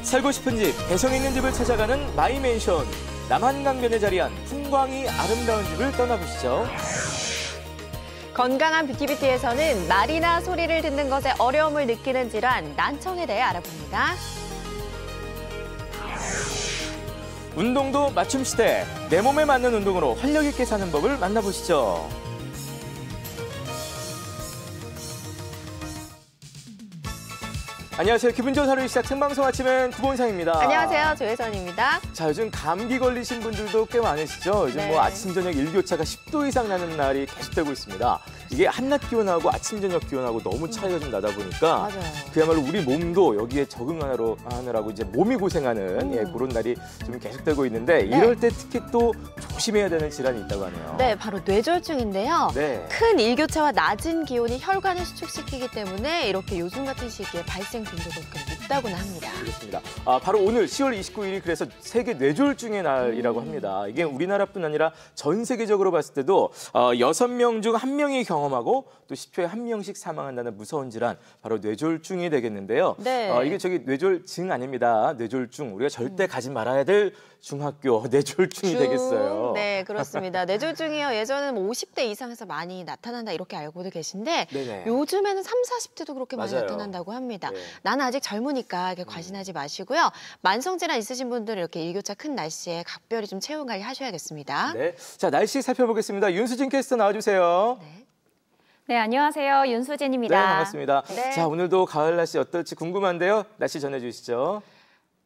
살고 싶은 집, 개성 있는 집을 찾아가는 마이맨션. 남한강변에 자리한 풍광이 아름다운 집을 떠나보시죠. 건강한 뷰티비티에서는 말이나 소리를 듣는 것에 어려움을 느끼는 질환, 난청에 대해 알아봅니다. 운동도 맞춤 시대. 내 몸에 맞는 운동으로 활력 있게 사는 법을 만나보시죠. 안녕하세요. 기분 좋은 하루의 시작 생방송 아침엔 구본상입니다. 안녕하세요. 조혜선입니다. 자, 요즘 감기 걸리신 분들도 꽤 많으시죠? 요즘 네. 뭐 아침, 저녁 일교차가 10도 이상 나는 날이 계속되고 있습니다. 이게 한낮 기온하고 아침, 저녁 기온하고 너무 차이가 좀 나다 보니까 맞아요. 그야말로 우리 몸도 여기에 적응하느라고 이제 몸이 고생하는 그런 날이 좀 계속되고 있는데 네. 이럴 때 특히 또 조심해야 되는 질환이 있다고 하네요. 네, 바로 뇌졸중인데요. 네. 큰 일교차와 낮은 기온이 혈관을 수축시키기 때문에 이렇게 요즘 같은 시기에 발생 빈도가 꽤 높다고는 합니다. 그렇습니다. 바로 오늘 10월 29일이 그래서 세계 뇌졸중의 날이라고 합니다. 이게 우리나라뿐 아니라 전 세계적으로 봤을 때도 6명 중 1명이 경험하고 또 10초에 1명씩 사망한다는 무서운 질환, 바로 뇌졸중이 되겠는데요. 네. 이게 뇌졸증 아닙니다. 뇌졸중. 우리가 절대 가지 말아야 될 중학교 뇌졸중이 되겠어요. 네, 그렇습니다. 뇌졸중이요. 예전에는 뭐 50대 이상에서 많이 나타난다 이렇게 알고도 계신데 네네. 요즘에는 30, 40대도 그렇게 많이 맞아요. 나타난다고 합니다. 네. 나는 아직 젊으니까 이렇게 과신하지 마시고요. 만성질환 있으신 분들은 이렇게 일교차 큰 날씨에 각별히 좀 체온 관리 하셔야겠습니다. 네. 자, 날씨 살펴보겠습니다. 윤수진 캐스터 나와주세요. 네. 네, 안녕하세요. 윤수진입니다. 네, 반갑습니다. 네. 자, 오늘도 가을 날씨 어떨지 궁금한데요. 날씨 전해주시죠.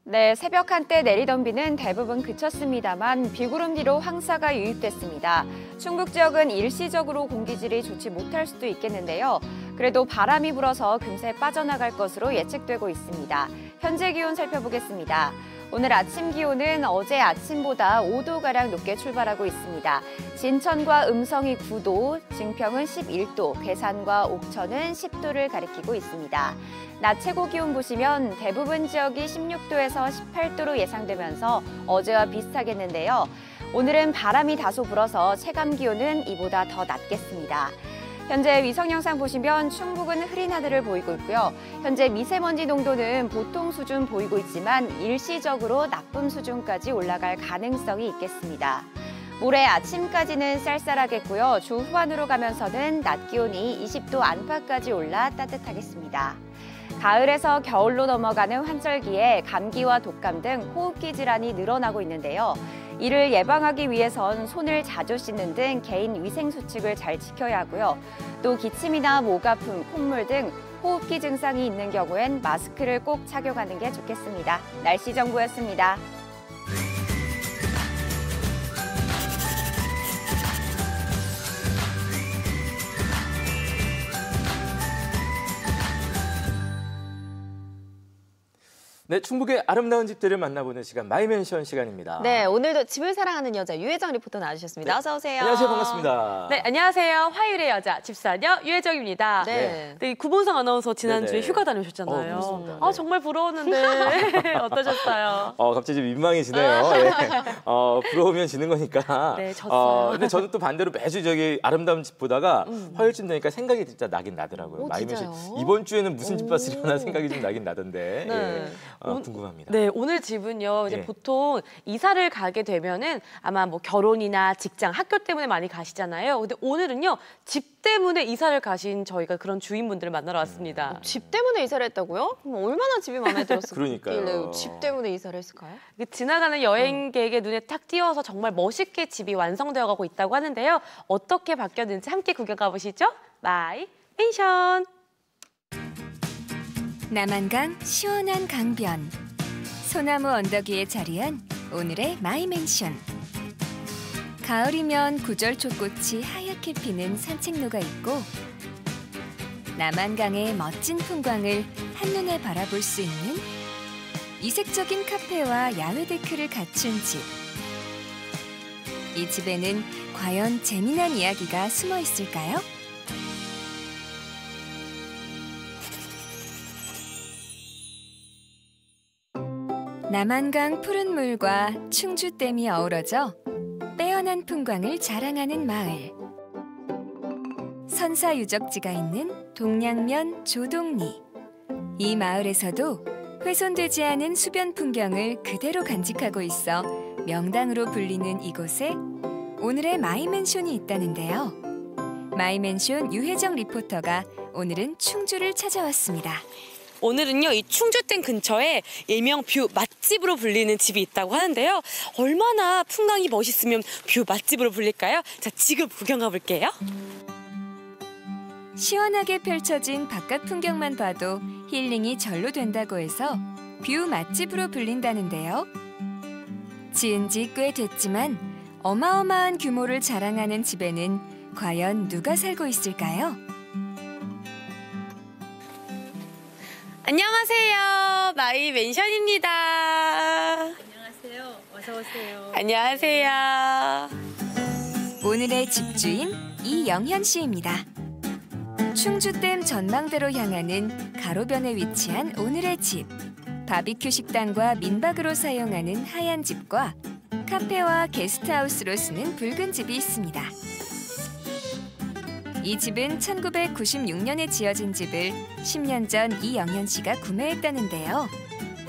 네, 새벽 한때 내리던 비는 대부분 그쳤습니다만 비구름 뒤로 황사가 유입됐습니다. 충북 지역은 일시적으로 공기질이 좋지 못할 수도 있겠는데요. 그래도 바람이 불어서 금세 빠져나갈 것으로 예측되고 있습니다. 현재 기온 살펴보겠습니다. 오늘 아침 기온은 어제 아침보다 5도가량 높게 출발하고 있습니다. 진천과 음성이 9도, 증평은 11도, 괴산과 옥천은 10도를 가리키고 있습니다. 낮 최고 기온 보시면 대부분 지역이 16도에서 18도로 예상되면서 어제와 비슷하겠는데요. 오늘은 바람이 다소 불어서 체감 기온은 이보다 더 낮겠습니다. 현재 위성 영상 보시면 충북은 흐린 하늘을 보이고 있고요. 현재 미세먼지 농도는 보통 수준 보이고 있지만 일시적으로 나쁨 수준까지 올라갈 가능성이 있겠습니다. 모레 아침까지는 쌀쌀하겠고요. 주 후반으로 가면서는 낮 기온이 20도 안팎까지 올라 따뜻하겠습니다. 가을에서 겨울로 넘어가는 환절기에 감기와 독감 등 호흡기 질환이 늘어나고 있는데요. 이를 예방하기 위해선 손을 자주 씻는 등 개인 위생 수칙을 잘 지켜야 하고요. 또 기침이나 목 아픔, 콧물 등 호흡기 증상이 있는 경우엔 마스크를 꼭 착용하는 게 좋겠습니다. 날씨 정보였습니다. 네, 충북의 아름다운 집들을 만나보는 시간, 마이맨션 시간입니다. 네, 오늘도 집을 사랑하는 여자 유혜정 리포터 나와주셨습니다. 네. 어서 오세요. 안녕하세요, 반갑습니다. 네, 안녕하세요. 화요일의 여자, 집사녀 유혜정입니다. 네. 네, 구본성 아나운서 지난주에 네네. 휴가 다녀오셨잖아요. 그렇습니다. 아, 네. 정말 부러웠는데 어떠셨어요? 갑자기 좀 민망해지네요. 예. 부러우면 지는 거니까. 네, 졌어요. 근데 저는 또 반대로 매주 저기 아름다운 집 보다가 화요일쯤 되니까 생각이 진짜 나긴 나더라고요. 오, 마이맨션 진짜요? 이번 주에는 무슨 집 봤으려나 생각이 좀 나긴 나던데. 네. 예. 궁금합니다. 네, 오늘 집은요. 이제 예. 보통 이사를 가게 되면은 아마 뭐 결혼이나 직장, 학교 때문에 많이 가시잖아요. 근데 오늘은요. 집 때문에 이사를 가신 저희가 그런 주인분들을 만나러 왔습니다. 집 때문에 이사를 했다고요? 그럼 얼마나 집이 마음에 들었을까요? 그러니까요. 집 때문에 이사를 했을까요? 지나가는 여행객의 눈에 딱 띄어서 정말 멋있게 집이 완성되어 가고 있다고 하는데요. 어떻게 바뀌었는지 함께 구경 가보시죠. 마이 펜션. 남한강 시원한 강변, 소나무 언덕 위에 자리한 오늘의 마이맨션. 가을이면 구절초꽃이 하얗게 피는 산책로가 있고 남한강의 멋진 풍광을 한눈에 바라볼 수 있는 이색적인 카페와 야외 데크를 갖춘 집. 이 집에는 과연 재미난 이야기가 숨어 있을까요? 남한강 푸른 물과 충주댐이 어우러져 빼어난 풍광을 자랑하는 마을. 선사 유적지가 있는 동양면 조동리. 이 마을에서도 훼손되지 않은 수변 풍경을 그대로 간직하고 있어 명당으로 불리는 이곳에 오늘의 마이맨션이 있다는데요. 마이맨션 유혜정 리포터가 오늘은 충주를 찾아왔습니다. 오늘은요, 이 충주댐 근처에 일명 뷰 맛집으로 불리는 집이 있다고 하는데요. 얼마나 풍광이 멋있으면 뷰 맛집으로 불릴까요? 자, 지금 구경 가볼게요. 시원하게 펼쳐진 바깥 풍경만 봐도 힐링이 절로 된다고 해서 뷰 맛집으로 불린다는데요. 지은 지 꽤 됐지만 어마어마한 규모를 자랑하는 집에는 과연 누가 살고 있을까요? 안녕하세요. 마이맨션입니다. 안녕하세요. 어서 오세요. 안녕하세요. 오늘의 집주인 이영현 씨입니다. 충주댐 전망대로 향하는 가로변에 위치한 오늘의 집. 바비큐 식당과 민박으로 사용하는 하얀 집과 카페와 게스트하우스로 쓰는 붉은 집이 있습니다. 이 집은 1996년에 지어진 집을 10년 전 이영현 씨가 구매했다는데요.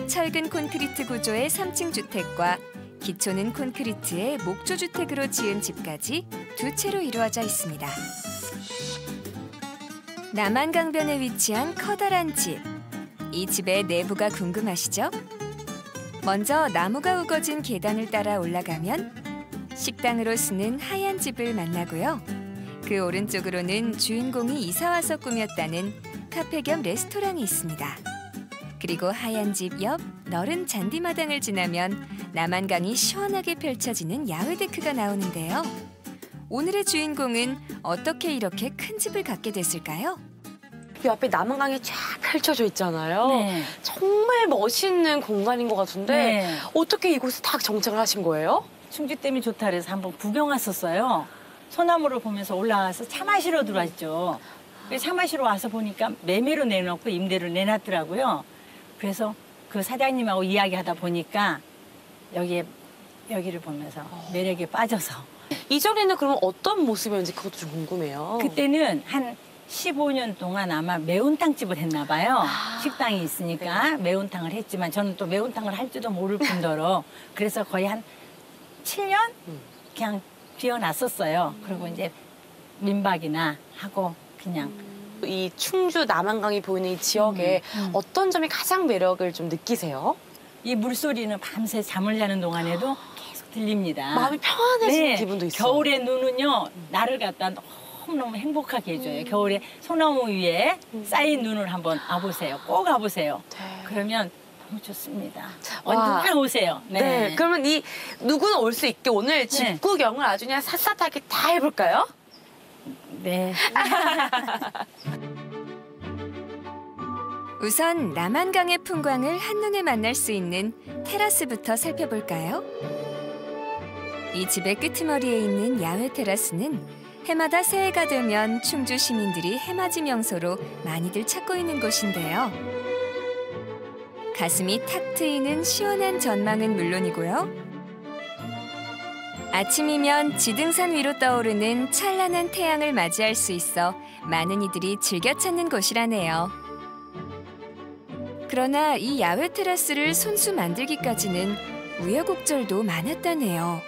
철근 콘크리트 구조의 3층 주택과 기초는 콘크리트의 목조 주택으로 지은 집까지 두 채로 이루어져 있습니다. 남한강변에 위치한 커다란 집. 이 집의 내부가 궁금하시죠? 먼저 나무가 우거진 계단을 따라 올라가면 식당으로 쓰는 하얀 집을 만나고요. 그 오른쪽으로는 주인공이 이사와서 꾸몄다는 카페 겸 레스토랑이 있습니다. 그리고 하얀 집 옆 너른 잔디마당을 지나면 남한강이 시원하게 펼쳐지는 야외 데크가 나오는데요. 오늘의 주인공은 어떻게 이렇게 큰 집을 갖게 됐을까요? 이 앞에 남한강이 쫙 펼쳐져 있잖아요. 네. 정말 멋있는 공간인 것 같은데 네. 어떻게 이곳에 딱 정착을 하신 거예요? 충주댐이 좋다 그래서 한번 구경 왔었어요. 소나무를 보면서 올라와서 차 마시러 들어왔죠. 차 마시러 와서 보니까 매매로 내놓고 임대를 내놨더라고요. 그래서 그 사장님하고 이야기하다 보니까 여기를 보면서 매력에 빠져서. 이전에는 그러면 어떤 모습이었는지 그것도 좀 궁금해요. 그때는 한 15년 동안 아마 매운탕집을 했나 봐요. 식당이 있으니까 매운탕을 했지만 저는 또 매운탕을 할 줄도 모를 뿐더러 그래서 거의 한 7년 그냥 비워놨었어요. 그리고 이제 민박이나 하고 그냥. 이 충주 남한강이 보이는 이 지역에 어떤 점이 가장 매력을 좀 느끼세요? 이 물소리는 밤새 잠을 자는 동안에도 계속 들립니다. 마음이 평안해지는 기분도 있어요. 겨울에 눈은요, 나를 갖다 너무너무 행복하게 해줘요. 겨울에 소나무 위에 쌓인 눈을 한번 와보세요. 꼭 와보세요. 네. 그러면 너무 좋습니다. 와. 언제나 오세요. 네. 그러면 이 누구나 올 수 있게 오늘 집 구경을 아주 그냥 샅샅하게 다 해볼까요? 네. 우선 남한강의 풍광을 한눈에 만날 수 있는 테라스부터 살펴볼까요? 이 집의 끄트머리에 있는 야외 테라스는 해마다 새해가 되면 충주 시민들이 해맞이 명소로 많이들 찾고 있는 곳인데요. 가슴이 탁 트이는 시원한 전망은 물론이고요. 아침이면 지등산 위로 떠오르는 찬란한 태양을 맞이할 수 있어 많은 이들이 즐겨 찾는 곳이라네요. 그러나 이 야외 테라스를 손수 만들기까지는 우여곡절도 많았다네요.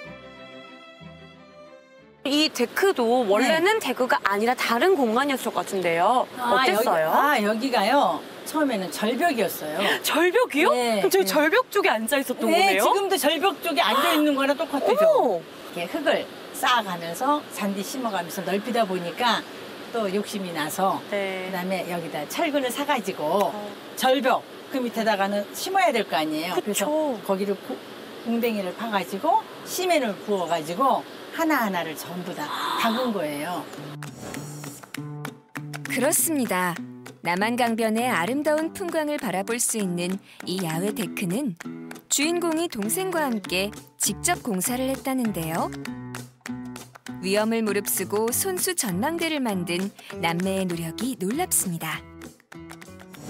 이 데크도 원래는 데크가 아니라 다른 공간이었을 것 같은데요. 어땠어요? 여기가요. 처음에는 절벽이었어요. 절벽이요? 네. 그럼 저희 절벽 쪽에 앉아 있었던 네, 거네요? 지금도 절벽 쪽에 앉아있는 거랑 똑같죠. 어머! 이렇게 흙을 쌓아가면서 잔디 심어가면서 넓히다 보니까 또 욕심이 나서 네. 그다음에 여기다 철근을 사가지고 절벽 그 밑에다가는 심어야 될 거 아니에요. 그쵸. 그래서 거기를 웅덩이를 파가지고 시멘을 부어가지고 하나하나를 전부 다 박은 거예요. 그렇습니다. 남한강변의 아름다운 풍광을 바라볼 수 있는 이 야외 데크는 주인공이 동생과 함께 직접 공사를 했다는데요. 위험을 무릅쓰고 손수 전망대를 만든 남매의 노력이 놀랍습니다.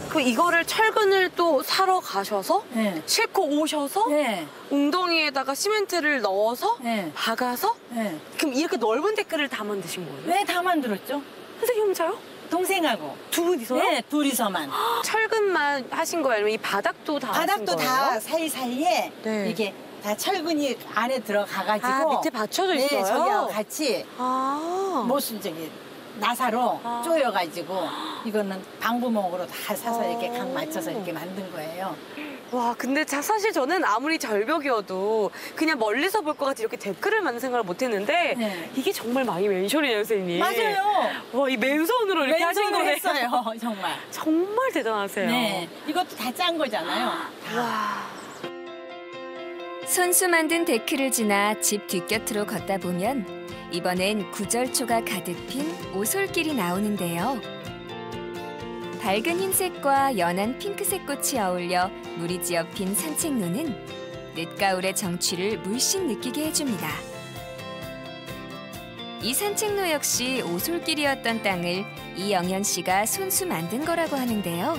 그 이거를 철근을 또 사러 가셔서 네. 싣고 오셔서 네. 웅덩이에다가 시멘트를 넣어서 네. 박아서 네. 그럼 이렇게 넓은 데크를 다 만드신 거예요? 네, 다 만들었죠. 선생님 혼자요? 동생하고. 두 분이서요? 네, 둘이서만. 철근만 하신 거예요? 아니면 이 바닥도 다 바닥도 하신 거예요? 다 사이사이에 네. 이게 다 철근이 안에 들어가가지고. 아, 밑에 받쳐져 있어요? 네, 저기하고 같이 아. 모순 저기 나사로 쪼여가지고 이거는 방부목으로 다 사서 이렇게 각 맞춰서 이렇게 만든 거예요. 와, 근데 사실 저는 아무리 절벽이어도 그냥 멀리서 볼 것 같이 이렇게 데크를 만든 생각을 못 했는데 네. 이게 정말 많이 맨션이에요, 선생님. 맞아요. 와, 이 맨손으로 이렇게 하신 왼손으로 거네요. 했어요, 정말. 정말 대단하세요. 네, 이것도 다 짠 거잖아요. 와. 손수 만든 데크를 지나 집 뒷곁으로 걷다 보면 이번엔 구절초가 가득 핀 오솔길이 나오는데요. 밝은 흰색과 연한 핑크색 꽃이 어울려 무리지어 핀 산책로는 늦가을의 정취를 물씬 느끼게 해줍니다. 이 산책로 역시 오솔길이었던 땅을 이영현 씨가 손수 만든 거라고 하는데요.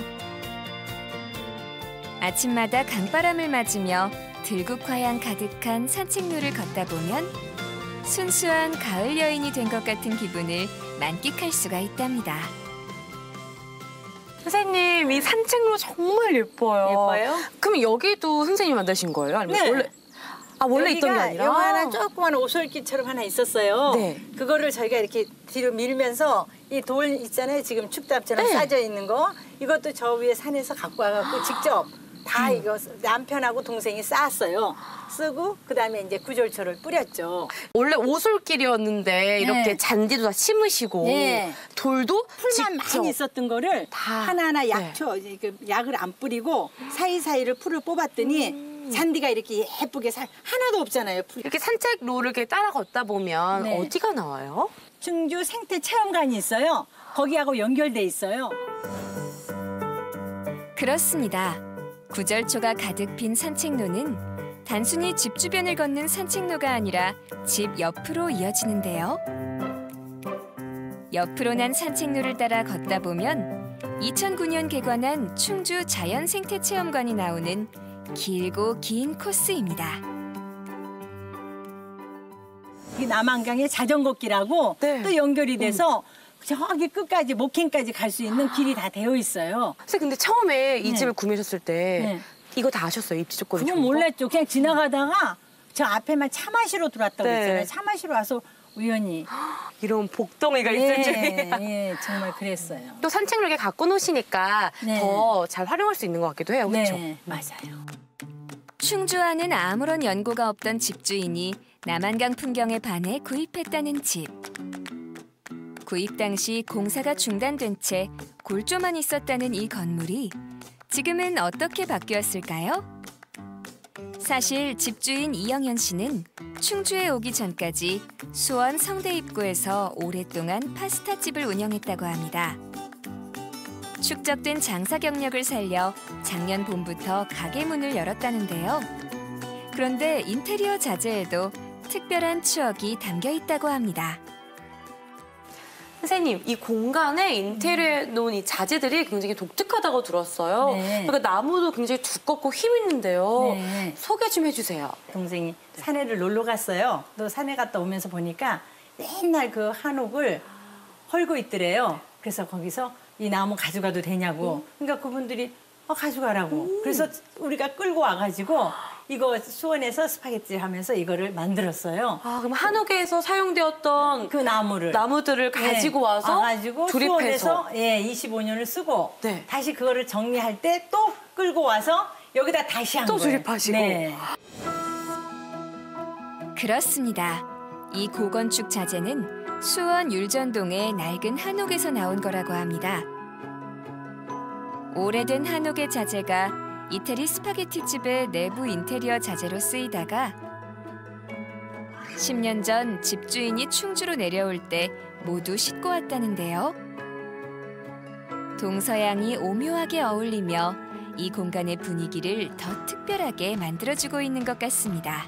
아침마다 강바람을 맞으며 들국화향 가득한 산책로를 걷다 보면 순수한 가을 여인이 된 것 같은 기분을 만끽할 수가 있답니다. 선생님, 이 산책로 정말 예뻐요. 예뻐요? 그럼 여기도 선생님이 만드신 거예요? 아니면 네. 원래 있던 게 아니라? 요만한 조그만 오솔길처럼 하나 있었어요. 네. 그거를 저희가 이렇게 뒤로 밀면서 이 돌 있잖아요. 지금 축답처럼 네. 싸져 있는 거. 이것도 저 위에 산에서 갖고 와갖고 직접 다 이거 남편하고 동생이 쌓았어요. 쓰고 그다음에 이제 구절초를 뿌렸죠. 원래 오솔길이었는데 이렇게 잔디도 다 심으시고 네. 돌도 풀만 직접. 많이 있었던 거를 다. 하나하나 약초 이제 그 약을 안 뿌리고 사이사이를 풀을 뽑았더니 잔디가 이렇게 예쁘게 하나도 없잖아요. 풀. 이렇게 산책로를 이렇게 따라 걷다 보면 네. 어디가 나와요? 충주 생태 체험관이 있어요. 거기하고 연결돼 있어요. 그렇습니다. 구절초가 가득 핀 산책로는 단순히 집 주변을 걷는 산책로가 아니라 집 옆으로 이어지는데요. 옆으로 난 산책로를 따라 걷다 보면 2009년 개관한 충주 자연생태체험관이 나오는 길고 긴 코스입니다. 이 남한강의 자전거길하고 네. 또 연결이 돼서 저기 끝까지 목행까지 갈 수 있는 길이 다 되어 있어요. 선생님, 근데 처음에 이 네. 집을 구매하셨을 때 네. 이거 다 아셨어요? 입지 조건이 그건 좋은 거? 몰랐죠. 그냥 지나가다가 저 앞에만 차 마시러 들어왔다고 네. 했잖아요. 차 마시러 와서 우연히. 이런 복덩이가 있을 줄이야. 예, 정말 그랬어요. 또 산책로 이렇게 갖고 노시니까 네. 더 잘 활용할 수 있는 것 같기도 해요. 그렇죠? 네, 맞아요. 충주와는 아무런 연고가 없던 집주인이 남한강 풍경에 반해 구입했다는 집. 구입 당시 공사가 중단된 채 골조만 있었다는 이 건물이 지금은 어떻게 바뀌었을까요? 사실 집주인 이영현 씨는 충주에 오기 전까지 수원 성대 입구에서 오랫동안 파스타집을 운영했다고 합니다. 축적된 장사 경력을 살려 작년 봄부터 가게 문을 열었다는데요. 그런데 인테리어 자재에도 특별한 추억이 담겨 있다고 합니다. 선생님, 이 공간에 인테리어에 놓은 이 자재들이 굉장히 독특하다고 들었어요. 네. 그러니까 나무도 굉장히 두껍고 힘 있는데요. 네. 소개 좀 해주세요. 동생이 산에를 놀러 갔어요. 또 산에 갔다 오면서 보니까 맨날 그 한옥을 헐고 있더래요. 그래서 거기서 이 나무 가져가도 되냐고. 그러니까 그분들이 가져가라고. 그래서 우리가 끌고 와가지고 이거 수원에서 스파게티 하면서 이거를 만들었어요. 아, 그럼 한옥에서 사용되었던 그 나무를. 나무들을 가지고 와서 와가지고 조립해서. 수원에서 25년을 쓰고 네. 다시 그거를 정리할 때 또 끌고 와서 여기다 다시 한 또 거예요. 조립하시고. 네. 그렇습니다. 이 고건축 자재는 수원 율전동의 낡은 한옥에서 나온 거라고 합니다. 오래된 한옥의 자재가 이태리 스파게티 집의 내부 인테리어 자재로 쓰이다가 10년 전 집주인이 충주로 내려올 때 모두 싣고 왔다는데요. 동서양이 오묘하게 어울리며 이 공간의 분위기를 더 특별하게 만들어주고 있는 것 같습니다.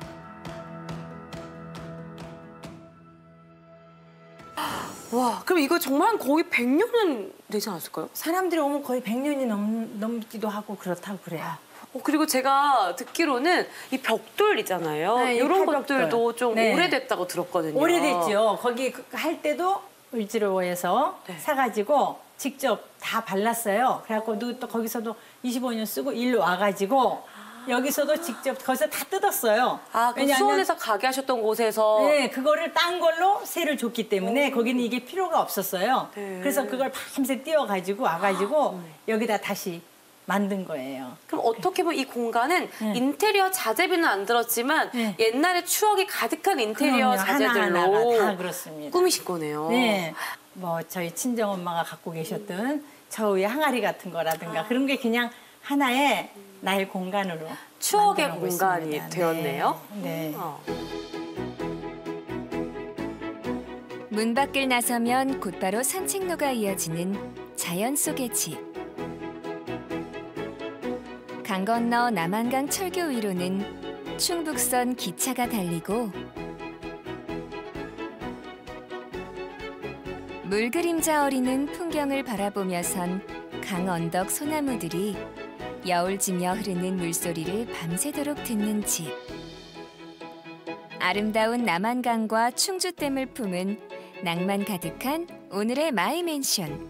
와, 그럼 이거 정말 거의 100년은 되지 않았을까요? 사람들이 오면 거의 100년이 넘기도 하고 그렇다고 그래요. 그리고 제가 듣기로는 이 벽돌 있잖아요. 네, 이 이런 팔벽돌. 것들도 좀 네. 오래됐다고 들었거든요. 오래됐죠. 거기 할 때도 을지로에서 네. 사가지고 직접 다 발랐어요. 그래갖고 또 거기서도 25년 쓰고 일로 와가지고 여기서도 직접 거기서 다 뜯었어요. 아, 그 수원에서 가게 하셨던 곳에서. 네, 그거를 딴 걸로 새를 줬기 때문에 거기는 이게 필요가 없었어요. 네. 그래서 그걸 밤새 띄워가지고 와가지고 여기다 다시 만든 거예요. 그럼 어떻게 보면 이 공간은 네. 인테리어 자재비는 안 들었지만 네. 옛날의 추억이 가득한 인테리어 그럼요. 자재들로 하나하나가 다 그렇습니다. 꾸미신 거네요. 네, 뭐 저희 친정엄마가 갖고 계셨던 저의 항아리 같은 거라든가 그런 게 그냥 하나의 나의 공간으로 추억의 만들어 공간이 있습니다. 되었네요. 네. 문 밖을 나서면 곧바로 산책로가 이어지는 자연 속의 집. 강 건너 남한강 철교 위로는 충북선 기차가 달리고 물 그림자 어리는 풍경을 바라보며 선 강 언덕 소나무들이 여울지며 흐르는 물소리를 밤새도록 듣는 집. 아름다운 남한강과 충주댐을 품은 낭만 가득한 오늘의 마이 맨션.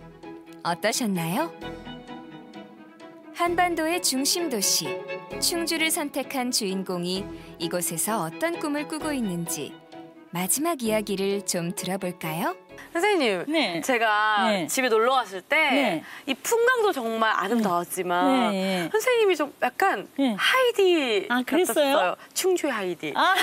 어떠셨나요? 한반도의 중심 도시 충주를 선택한 주인공이 이곳에서 어떤 꿈을 꾸고 있는지 마지막 이야기를 좀 들어볼까요? 선생님, 네. 제가 네. 집에 놀러 갔을 때 이 네. 풍광도 정말 아름다웠지만 네. 선생님이 좀 약간 네. 하이디 아, 그랬어요? 같았어요. 충주의 하이디. 아,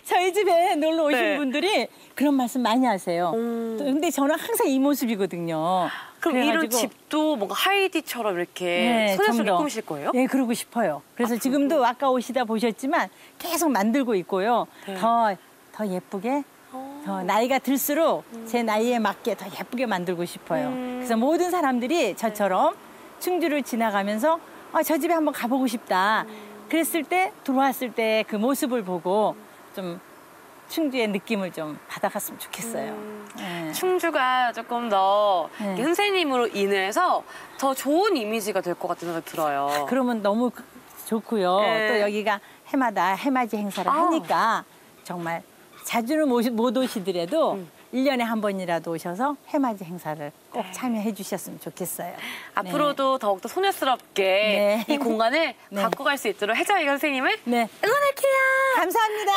저희 집에 놀러 오신 네. 분들이 그런 말씀 많이 하세요. 근데 저는 항상 이 모습이거든요. 그럼 이런 그래가지고 집도 뭔가 하이디처럼 이렇게 네, 소녀스럽게 좀 더. 꾸미실 거예요? 네, 그러고 싶어요. 그래서 지금도 아까 오시다 보셨지만 계속 만들고 있고요. 네. 더 예쁘게, 더 나이가 들수록 제 나이에 맞게 더 예쁘게 만들고 싶어요. 그래서 모든 사람들이 저처럼 충주를 지나가면서 저 집에 한번 가보고 싶다. 그랬을 때, 들어왔을 때 그 모습을 보고 좀 충주의 느낌을 좀 받아갔으면 좋겠어요. 네. 충주가 조금 더 네. 이 선생님으로 인해서 더 좋은 이미지가 될 것 같은 생각이 들어요. 그러면 너무 좋고요. 네. 또 여기가 해마다 해맞이 행사를 하니까 정말 자주는 못 오시더라도 1년에 한 번이라도 오셔서 해맞이 행사를 꼭 참여해 주셨으면 좋겠어요. 앞으로도 더욱더 소녀스럽게 네. 이 공간을 네. 갖고 갈 수 있도록 혜정이 선생님을 네. 응원할게요. 감사합니다.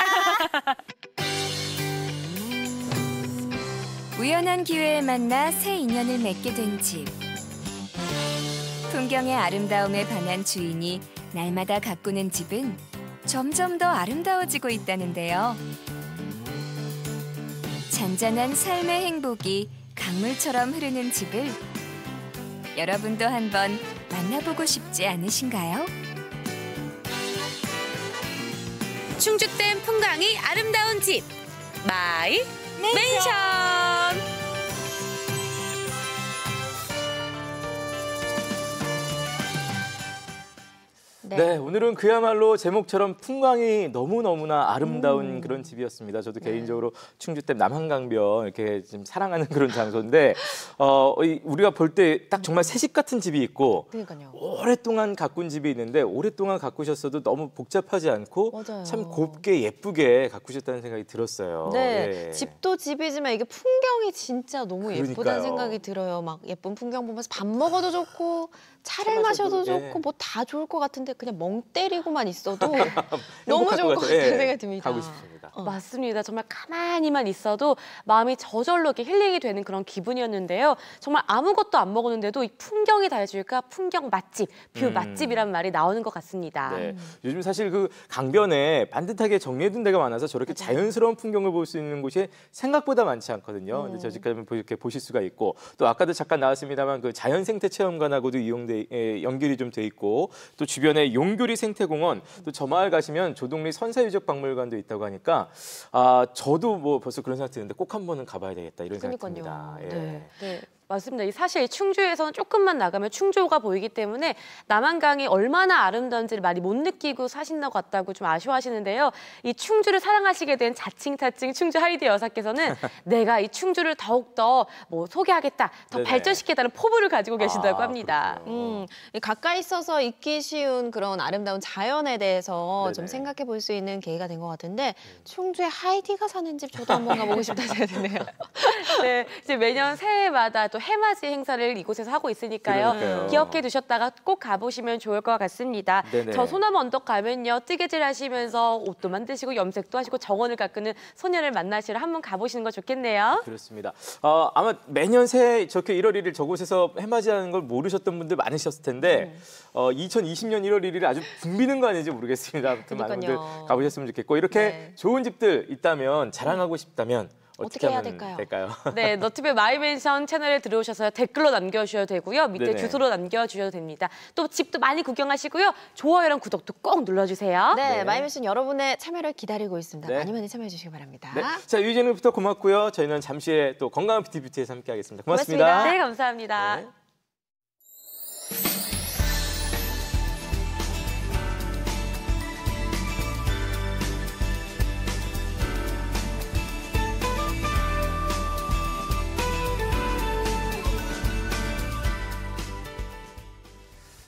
우연한 기회에 만나 새 인연을 맺게 된 집. 풍경의 아름다움에 반한 주인이 날마다 가꾸는 집은 점점 더 아름다워지고 있다는데요. 잔잔한 삶의 행복이 강물처럼 흐르는 집을 여러분도 한번 만나보고 싶지 않으신가요? 충주댐 풍광이 아름다운 집 마이 맨션. 네, 오늘은 그야말로 제목처럼 풍광이 너무너무나 아름다운 그런 집이었습니다. 저도 개인적으로 충주댐 남한강변 이렇게 좀 사랑하는 그런 장소인데 우리가 볼 때 딱 정말 새집 같은 집이 있고 그러니까요. 오랫동안 가꾼 집이 있는데 오랫동안 가꾸셨어도 너무 복잡하지 않고 맞아요. 참 곱게 예쁘게 가꾸셨다는 생각이 들었어요. 네, 예. 집도 집이지만 이게 풍경이 진짜 너무 그러니까요. 예쁘다는 생각이 들어요. 막 예쁜 풍경 보면서 밥 먹어도 좋고 차를 차 마셔도 마셔도, 좋고 예. 뭐 다 좋을 것 같은데 그냥 멍 때리고만 있어도 너무 행복할 좋을 것 같아요. 같다는 예, 생각이 듭니다. 가고 싶습니다. 맞습니다. 정말 가만히만 있어도 마음이 저절로 이렇게 힐링이 되는 그런 기분이었는데요. 정말 아무것도 안 먹었는데도 이 풍경이 다 해줄까 풍경 맛집, 뷰 맛집이란 말이 나오는 것 같습니다. 네. 요즘 사실 그 강변에 반듯하게 정리해둔 데가 많아서 저렇게 자연스러운 풍경을 볼 수 있는 곳이 생각보다 많지 않거든요. 근데 저 집 가면 이렇게 보실 수가 있고 또 아까도 잠깐 나왔습니다만 그 자연생태 체험관하고도 연결이 좀 돼 있고 또 주변에 용교리 생태공원 또 저 마을 가시면 조동리 선사유적 박물관도 있다고 하니까 저도 뭐 벌써 그런 생각 드는데 꼭 한번은 가봐야 되겠다 이런 생각 듭니다. 예. 네. 네, 맞습니다. 사실 충주에서는 조금만 나가면 충주가 보이기 때문에 남한강이 얼마나 아름다운지를 많이 못 느끼고 사신 것 같다고 좀 아쉬워하시는데요. 이 충주를 사랑하시게 된 자칭타칭 충주 하이디 여사께서는 내가 이 충주를 더욱더 뭐 소개하겠다, 더 네네. 발전시키겠다는 포부를 가지고 계신다고 합니다. 그렇군요. 이 가까이 있어서 있기 쉬운 그런 아름다운 자연에 대해서 네네. 좀 생각해 볼 수 있는 계기가 된 것 같은데 충주에 하이디가 사는 집 저도 한번 가보고 싶다는 생각이 드네요. 네, 이제 매년 새해마다 또 해맞이 행사를 이곳에서 하고 있으니까요. 그러니까요. 기억해 두셨다가 꼭 가보시면 좋을 것 같습니다. 네네. 저 소나무 언덕 가면요. 뜨개질 하시면서 옷도 만드시고 염색도 하시고 정원을 가꾸는 소년을 만나시러 한번 가보시는 거 좋겠네요. 그렇습니다. 아마 매년 새해 저렇게 1월 1일 저곳에서 해맞이하는 걸 모르셨던 분들 많으셨을 텐데 2020년 1월 1일에 아주 붐비는 거 아닌지 모르겠습니다. 아무튼 많은 분들 그러니까요. 가보셨으면 좋겠고 이렇게 네. 좋은 집들 있다면 자랑하고 싶다면 어떻게 해야 하면 될까요? 네, 너튜브 마이맨션 채널에 들어오셔서 댓글로 남겨주셔도 되고요. 밑에 네네. 주소로 남겨주셔도 됩니다. 또 집도 많이 구경하시고요. 좋아요랑 구독도 꼭 눌러주세요. 네, 네. 마이미션 여러분의 참여를 기다리고 있습니다. 네. 많이 많이 참여해 주시기 바랍니다. 네. 자, 유진님부터 고맙고요. 저희는 잠시 후에 또 건강한 뷰티에서 함께하겠습니다. 고맙습니다. 고맙습니다. 네, 감사합니다. 네.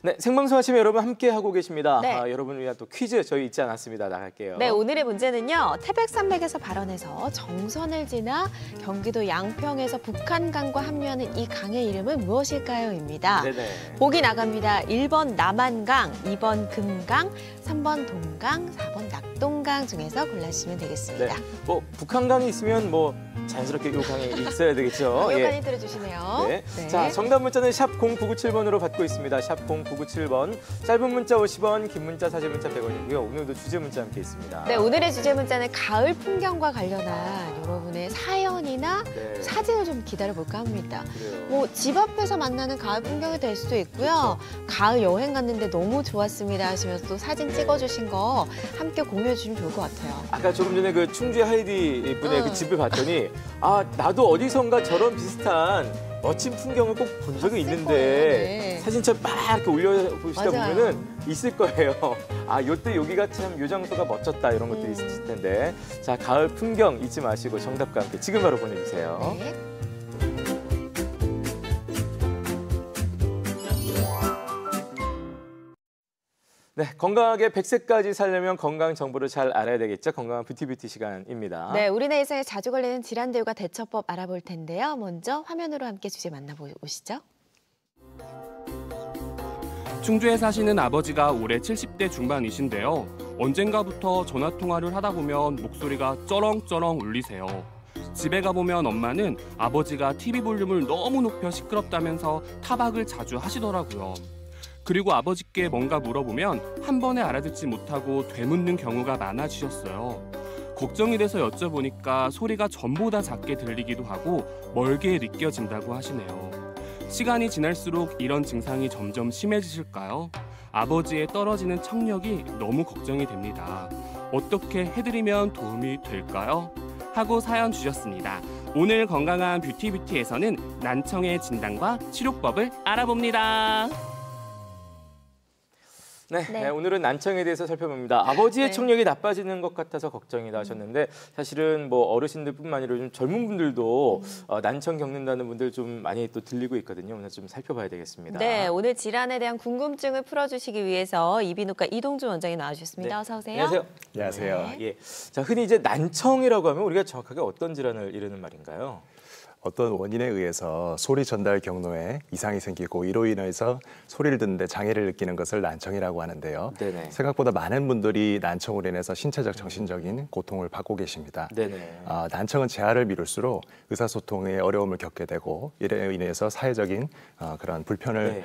네, 생방송 하시면 여러분 함께 하고 계십니다. 네. 여러분을 위한 또 퀴즈 저희 잊지 않았습니다. 나갈게요. 네, 오늘의 문제는요. 태백산맥에서 발원해서 정선을 지나 경기도 양평에서 북한강과 합류하는 이 강의 이름은 무엇일까요?입니다. 네네. 보기 나갑니다. 1번 남한강, 2번 금강, 3번 동강, 4번 낙동강 중에서 골라주시면 되겠습니다. 뭐 북한강이 있으면 뭐 자연스럽게 이 강이 있어야 되겠죠. 여기까지 들어주시네요. 네. 자, 정답 문자는 샵 0997번으로 받고 있습니다. 샵 0997번. 짧은 문자 50원, 긴 문자 사진 문자 100원이고요. 오늘도 주제 문자 함께 있습니다. 네, 오늘의 주제 문자는 가을 풍경과 관련한 여러분의 사연이나 네. 사진을 좀 기다려볼까 합니다. 그래요. 뭐 집 앞에서 만나는 가을 풍경이 될 수도 있고요. 가을 여행 갔는데 너무 좋았습니다 하시면서 또 사진 찍어주신 거 함께 공유해 주시면 좋을 것 같아요. 아까 조금 전에 그 충주의 하이디 분의 그 집을 봤더니 나도 어디선가 저런 비슷한 멋진 풍경을 꼭 본 적이 있을 있는데 거예요, 네. 사진첩 막 이렇게 올려보시다 맞아요. 보면은 있을 거예요. 요때 여기가 참 요 장소가 멋졌다 이런 것들이 있을 텐데 자, 가을 풍경 잊지 마시고 정답과 함께 지금 바로 보내주세요. 네. 네, 건강하게 100세까지 살려면 건강 정보를 잘 알아야 되겠죠. 건강한 뷰티 시간입니다. 네, 우리나라 일상에 자주 걸리는 질환들과 대처법 알아볼 텐데요. 먼저 화면으로 함께 주제 만나보시죠. 충주에 사시는 아버지가 올해 70대 중반이신데요. 언젠가부터 전화통화를 하다 보면 목소리가 쩌렁쩌렁 울리세요. 집에 가보면 엄마는 아버지가 TV 볼륨을 너무 높여 시끄럽다면서 타박을 자주 하시더라고요. 그리고 아버지께 뭔가 물어보면 한 번에 알아듣지 못하고 되묻는 경우가 많아지셨어요. 걱정이 돼서 여쭤보니까 소리가 전보다 작게 들리기도 하고 멀게 느껴진다고 하시네요. 시간이 지날수록 이런 증상이 점점 심해지실까요? 아버지의 떨어지는 청력이 너무 걱정이 됩니다. 어떻게 해드리면 도움이 될까요? 하고 사연 주셨습니다. 오늘 건강한 뷰티에서는 난청의 진단과 치료법을 알아봅니다. 네, 오늘은 난청에 대해서 살펴봅니다. 아버지의 네. 청력이 나빠지는 것 같아서 걱정이다 하셨는데 사실은 뭐 어르신들뿐만 아니라 좀 젊은 분들도 난청 겪는다는 분들 좀 많이 또 들리고 있거든요. 오늘 좀 살펴봐야 되겠습니다. 네, 오늘 질환에 대한 궁금증을 풀어주시기 위해서 이비인후과 이동준 원장이 나와주셨습니다. 네. 어서 오세요. 안녕하세요. 안녕하세요. 네. 예. 자, 흔히 이제 난청이라고 하면 우리가 정확하게 어떤 질환을 이르는 말인가요? 어떤 원인에 의해서 소리 전달 경로에 이상이 생기고 이로 인해서 소리를 듣는데 장애를 느끼는 것을 난청이라고 하는데요. 네네. 생각보다 많은 분들이 난청으로 인해서 신체적, 정신적인 고통을 받고 계십니다. 네네. 난청은 재활을 미룰수록 의사소통에 어려움을 겪게 되고 이에 인해서 사회적인 그런 불편을 네.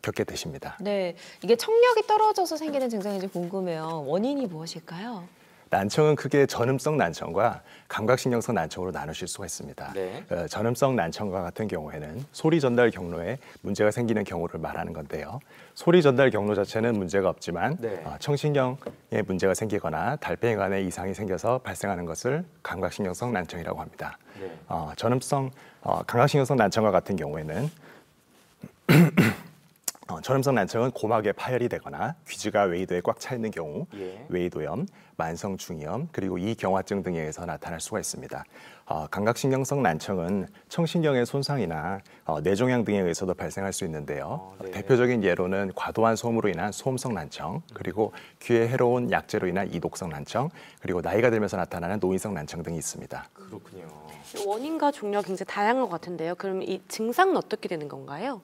겪게 되십니다. 네, 이게 청력이 떨어져서 생기는 증상인지 궁금해요. 원인이 무엇일까요? 난청은 크게 전음성 난청과 감각신경성 난청으로 나누실 수가 있습니다. 네. 전음성 난청과 같은 경우에는 소리 전달 경로에 문제가 생기는 경우를 말하는 건데요. 소리 전달 경로 자체는 문제가 없지만 네. 청신경에 문제가 생기거나 달팽이관에 이상이 생겨서 발생하는 것을 감각신경성 난청이라고 합니다. 네. 감각신경성 난청과 같은 경우에는 전음성 난청은 고막에 파열이 되거나 귀지가 외이도에 꽉 차 있는 경우, 예. 외이도염, 만성 중이염, 그리고 이경화증 등에 의해서 나타날 수가 있습니다. 감각신경성 난청은 청신경의 손상이나 뇌종양 등에 의해서도 발생할 수 있는데요. 네. 대표적인 예로는 과도한 소음으로 인한 소음성 난청, 그리고 귀에 해로운 약재로 인한 이독성 난청, 그리고 나이가 들면서 나타나는 노인성 난청 등이 있습니다. 그렇군요. 원인과 종류가 굉장히 다양한 것 같은데요. 그럼 이 증상은 어떻게 되는 건가요?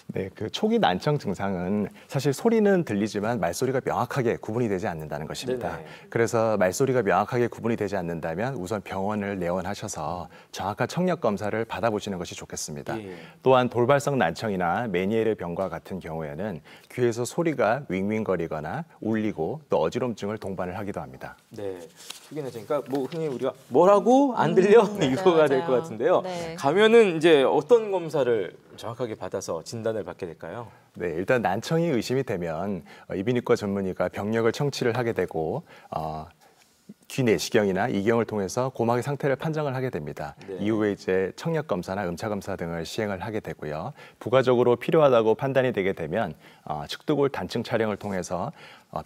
네, 그 초기 난청 증상은 사실 소리는 들리지만 말소리가 명확하게 구분이 되지 않는다는 것입니다. 네네. 그래서 말소리가 명확하게 구분이 되지 않는다면 우선 병원을 내원하셔서 정확한 청력 검사를 받아보시는 것이 좋겠습니다. 예. 또한 돌발성 난청이나 메니에르 병과 같은 경우에는 귀에서 소리가 윙윙거리거나 울리고 또 어지럼증을 동반을 하기도 합니다. 네, 초기 난청이니까 뭐 흔히 우리가 뭐라고 안 들려 이거가 될 것 맞아요. 같은데요. 네. 가면은 이제 어떤 검사를 정확하게 받아서 진단을 받게 될까요? 네, 일단 난청이 의심이 되면 이비인후과 전문의가 병력을 청취를 하게 되고 귀 내시경이나 이경을 통해서 고막의 상태를 판정을 하게 됩니다. 네. 이후에 이제 청력 검사나 음차 검사 등을 시행을 하게 되고요. 부가적으로 필요하다고 판단이 되게 되면 측두골 단층 촬영을 통해서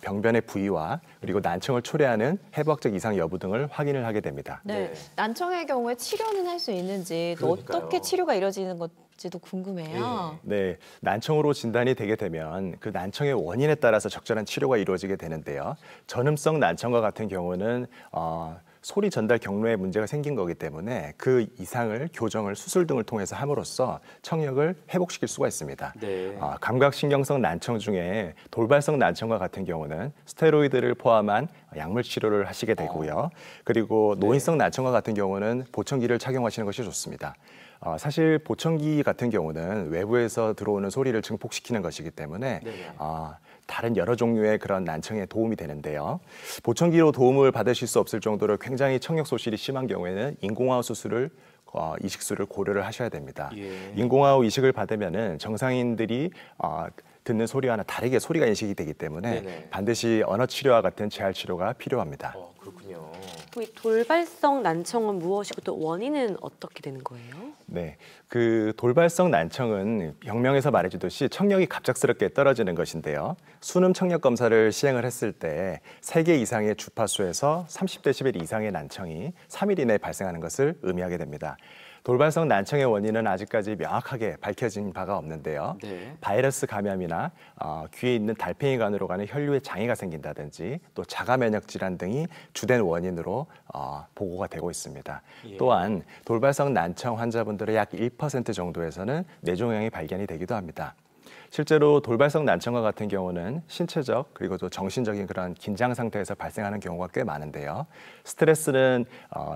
병변의 부위와 그리고 난청을 초래하는 해부학적 이상 여부 등을 확인을 하게 됩니다. 네. 난청의 경우에 치료는 할 수 있는지 또 그러니까요. 어떻게 치료가 이루어지는 건지도 궁금해요. 네, 난청으로 진단이 되게 되면 그 난청의 원인에 따라서 적절한 치료가 이루어지게 되는데요. 전음성 난청과 같은 경우는 소리 전달 경로에 문제가 생긴 거기 때문에 그 이상을 교정을 수술 등을 통해서 함으로써 청력을 회복시킬 수가 있습니다. 네. 감각신경성 난청 중에 돌발성 난청과 같은 경우는 스테로이드를 포함한 약물 치료를 하시게 되고요. 그리고 노인성 난청과 같은 경우는 보청기를 착용하시는 것이 좋습니다. 사실 보청기 같은 경우는 외부에서 들어오는 소리를 증폭시키는 것이기 때문에 다른 여러 종류의 그런 난청에 도움이 되는데요. 보청기로 도움을 받으실 수 없을 정도로 굉장히 청력 소실이 심한 경우에는 인공화호 수술을 이식술을 고려를 하셔야 됩니다. 예. 인공화호 이식을 받으면은 정상인들이 듣는 소리와는 다르게 소리가 인식이 되기 때문에 네네. 반드시 언어 치료와 같은 재활 치료가 필요합니다. 그렇군요. 그럼 이 돌발성 난청은 무엇이고 또 원인은 어떻게 되는 거예요? 네, 그 돌발성 난청은 병명에서 말해주듯이 청력이 갑작스럽게 떨어지는 것인데요. 수능 청력 검사를 시행을 했을 때 3개 이상의 주파수에서 30데시벨 이상의 난청이 3일 이내에 발생하는 것을 의미하게 됩니다. 돌발성 난청의 원인은 아직까지 명확하게 밝혀진 바가 없는데요. 네. 바이러스 감염이나 귀에 있는 달팽이관으로 가는 혈류에 장애가 생긴다든지 또 자가 면역 질환 등이 주된 원인으로 보고가 되고 있습니다. 예. 또한 돌발성 난청 환자분들의 약 1% 정도에서는 뇌종양이 발견이 되기도 합니다. 실제로 돌발성 난청과 같은 경우는 신체적 그리고 또 정신적인 그런 긴장 상태에서 발생하는 경우가 꽤 많은데요. 스트레스는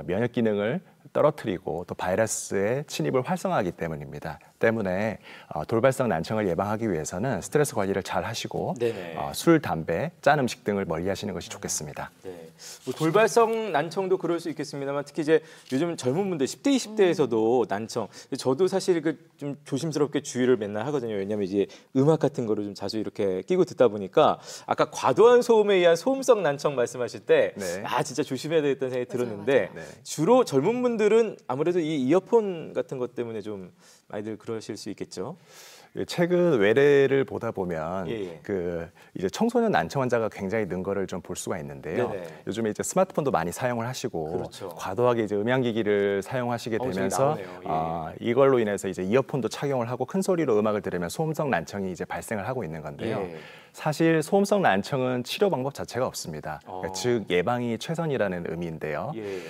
면역 기능을 떨어뜨리고 또 바이러스의 침입을 활성화하기 때문입니다. 때문에 돌발성 난청을 예방하기 위해서는 스트레스 관리를 잘 하시고 술, 담배, 짠 음식 등을 멀리하시는 것이 좋겠습니다. 네. 뭐 돌발성 난청도 그럴 수 있겠습니다만 특히 이제 요즘 젊은 분들 10대, 20대에서도 난청. 저도 사실 좀 조심스럽게 주의를 맨날 하거든요. 왜냐하면 이제 음악 같은 거를 좀 자주 이렇게 끼고 듣다 보니까 아까 과도한 소음에 의한 소음성 난청 말씀하실 때 진짜 조심해야 되겠다는 생각이 들었는데 주로 젊은 분들은 아무래도 이 이어폰 같은 것 때문에 좀 많이들 그러실 수 있겠죠. 최근 외래를 보다 보면 예. 그 이제 청소년 난청 환자가 굉장히 는 거를 좀 볼 수가 있는데요. 네네. 요즘에 이제 스마트폰도 많이 사용을 하시고 그렇죠. 과도하게 이제 음향기기를 사용하시게 되면서 이걸로 인해서 이제 이어폰도 착용을 하고 큰 소리로 음악을 들으면 소음성 난청이 이제 발생을 하고 있는 건데요. 예. 사실 소음성 난청은 치료 방법 자체가 없습니다. 그러니까 즉 예방이 최선이라는 의미인데요. 예.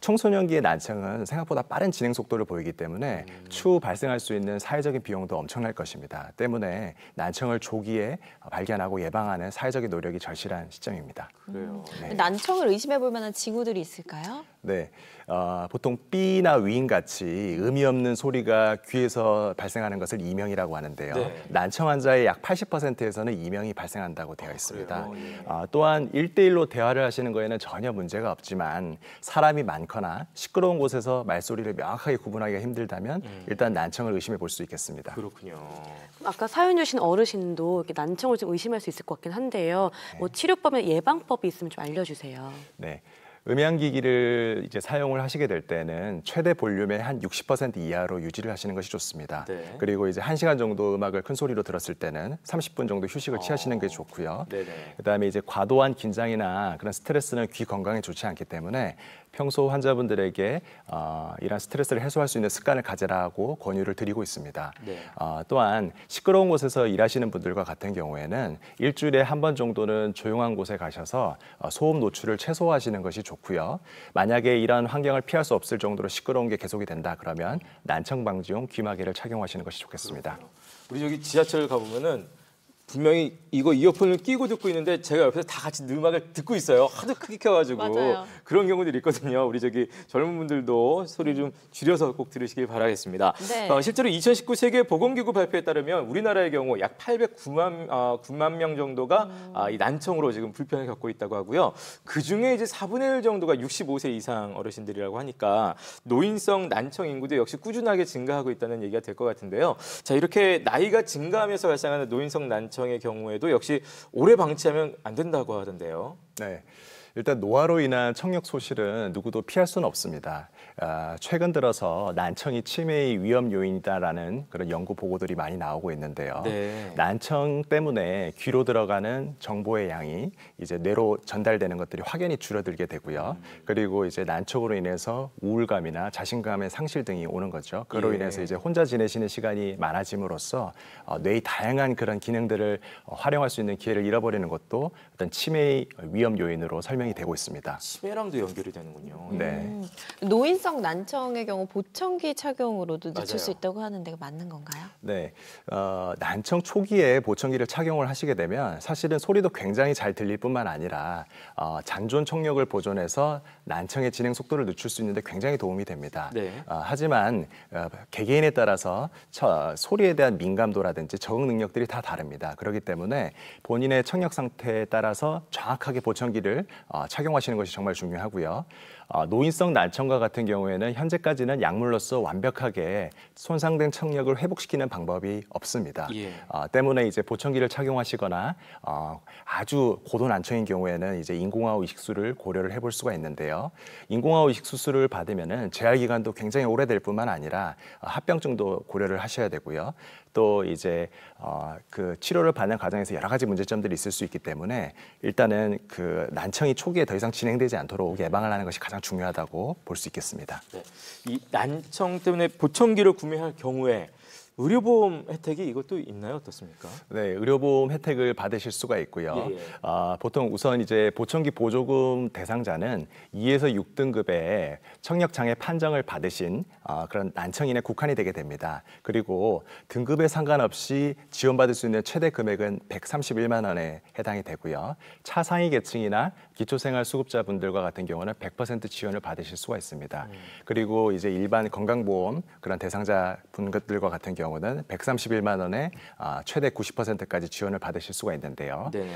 청소년기의 난청은 생각보다 빠른 진행 속도를 보이기 때문에 추후 발생할 수 있는 사회적인 비용도 엄청날 것입니다. 때문에 난청을 조기에 발견하고 예방하는 사회적인 노력이 절실한 시점입니다. 그래요. 네. 난청을 의심해 볼 만한 징후들이 있을까요? 네, 보통 삐나 위인 같이 의미 없는 소리가 귀에서 발생하는 것을 이명이라고 하는데요. 네. 난청 환자의 약 80%에서는 이명이 발생한다고 되어 있습니다. 그래요? 예. 또한 1대1로 대화를 하시는 거에는 전혀 문제가 없지만 사람이 많거나 시끄러운 곳에서 말소리를 명확하게 구분하기가 힘들다면 일단 난청을 의심해 볼 수 있겠습니다. 그렇군요. 아까 사연 주신 어르신도 이렇게 난청을 좀 의심할 수 있을 것 같긴 한데요. 뭐 치료법이나 예방법이 있으면 좀 알려주세요. 네. 음향기기를 이제 사용을 하시게 될 때는 최대 볼륨의 한 60% 이하로 유지를 하시는 것이 좋습니다. 네. 그리고 이제 1시간 정도 음악을 큰 소리로 들었을 때는 30분 정도 휴식을 취하시는 게 좋고요. 네네. 그다음에 이제 과도한 긴장이나 그런 스트레스는 귀 건강에 좋지 않기 때문에 평소 환자분들에게 이런 스트레스를 해소할 수 있는 습관을 가지라고 권유를 드리고 있습니다. 네. 또한 시끄러운 곳에서 일하시는 분들과 같은 경우에는 일주일에 한 번 정도는 조용한 곳에 가셔서 소음 노출을 최소화하시는 것이 좋고요. 만약에 이런 환경을 피할 수 없을 정도로 시끄러운 게 계속이 된다 그러면 난청 방지용 귀마개를 착용하시는 것이 좋겠습니다. 우리 저기 지하철 가보면은 분명히 이거 이어폰을 끼고 듣고 있는데 제가 옆에서 다 같이 음악을 듣고 있어요. 하도 크게 켜가지고 맞아요. 그런 경우들이 있거든요. 우리 저기 젊은 분들도 소리 좀 줄여서 꼭 들으시길 바라겠습니다. 네. 실제로 2019 세계보건기구 발표에 따르면 우리나라의 경우 약 809만 명 정도가 이 난청으로 지금 불편을 겪고 있다고 하고요. 그 중에 이제 4분의 1 정도가 65세 이상 어르신들이라고 하니까 노인성 난청 인구도 역시 꾸준하게 증가하고 있다는 얘기가 될 것 같은데요. 자, 이렇게 나이가 증가하면서 발생하는 노인성 난청의 경우에도 역시 오래 방치하면 안 된다고 하던데요. 네. 일단 노화로 인한 청력 소실은 누구도 피할 수는 없습니다. 최근 들어서 난청이 치매의 위험 요인이다라는 그런 연구 보고들이 많이 나오고 있는데요. 네. 난청 때문에 귀로 들어가는 정보의 양이 이제 뇌로 전달되는 것들이 확연히 줄어들게 되고요. 그리고 이제 난청으로 인해서 우울감이나 자신감의 상실 등이 오는 거죠. 그로 예. 인해서 이제 혼자 지내시는 시간이 많아짐으로써 뇌의 다양한 그런 기능들을 활용할 수 있는 기회를 잃어버리는 것도 어떤 치매의 위험 요인으로 설명이 되고 있습니다. 치매랑도 연결이 되는군요. 네. 노인성 난청의 경우 보청기 착용으로도 늦출 맞아요. 수 있다고 하는데 맞는 건가요? 네, 난청 초기에 보청기를 착용을 하시게 되면 사실은 소리도 굉장히 잘 들릴 뿐만 아니라 잔존 청력을 보존해서 난청의 진행 속도를 늦출 수 있는데 굉장히 도움이 됩니다. 네. 하지만 개개인에 따라서 소리에 대한 민감도라든지 적응 능력들이 다 다릅니다. 그렇기 때문에 본인의 청력 상태에 따라서 정확하게 보청기를 착용하시는 것이 정말 중요하고요. 노인성 난청과 같은 경우에는 현재까지는 약물로서 완벽하게 손상된 청력을 회복시키는 방법이 없습니다. 예. 때문에 이제 보청기를 착용하시거나 아주 고도 난청인 경우에는 이제 인공호흡 이식술을 고려를 해볼 수가 있는데요. 인공호흡 이식 수술을 받으면은 재활 기간도 굉장히 오래될 뿐만 아니라 합병증도 고려를 하셔야 되고요. 또 이제 그 치료를 받는 과정에서 여러 가지 문제점들이 있을 수 있기 때문에 일단은 그 난청이 초기에 더 이상 진행되지 않도록 예방을 하는 것이 가장 중요하다고 볼 수 있겠습니다. 네. 이 난청 때문에 보청기를 구매할 경우에 의료보험 혜택이 이것도 있나요? 어떻습니까? 네, 의료보험 혜택을 받으실 수가 있고요. 예. 보통 우선 이제 보청기 보조금 대상자는 2에서 6등급의 청력장애 판정을 받으신 그런 난청인에 국한이 되게 됩니다. 그리고 등급에 상관없이 지원받을 수 있는 최대 금액은 131만 원에 해당이 되고요. 차상위 계층이나 기초생활수급자분들과 같은 경우는 100% 지원을 받으실 수가 있습니다. 그리고 이제 일반 건강보험 그런 대상자 분들과 같은 경우는 131만 원에 최대 90%까지 지원을 받으실 수가 있는데요. 네.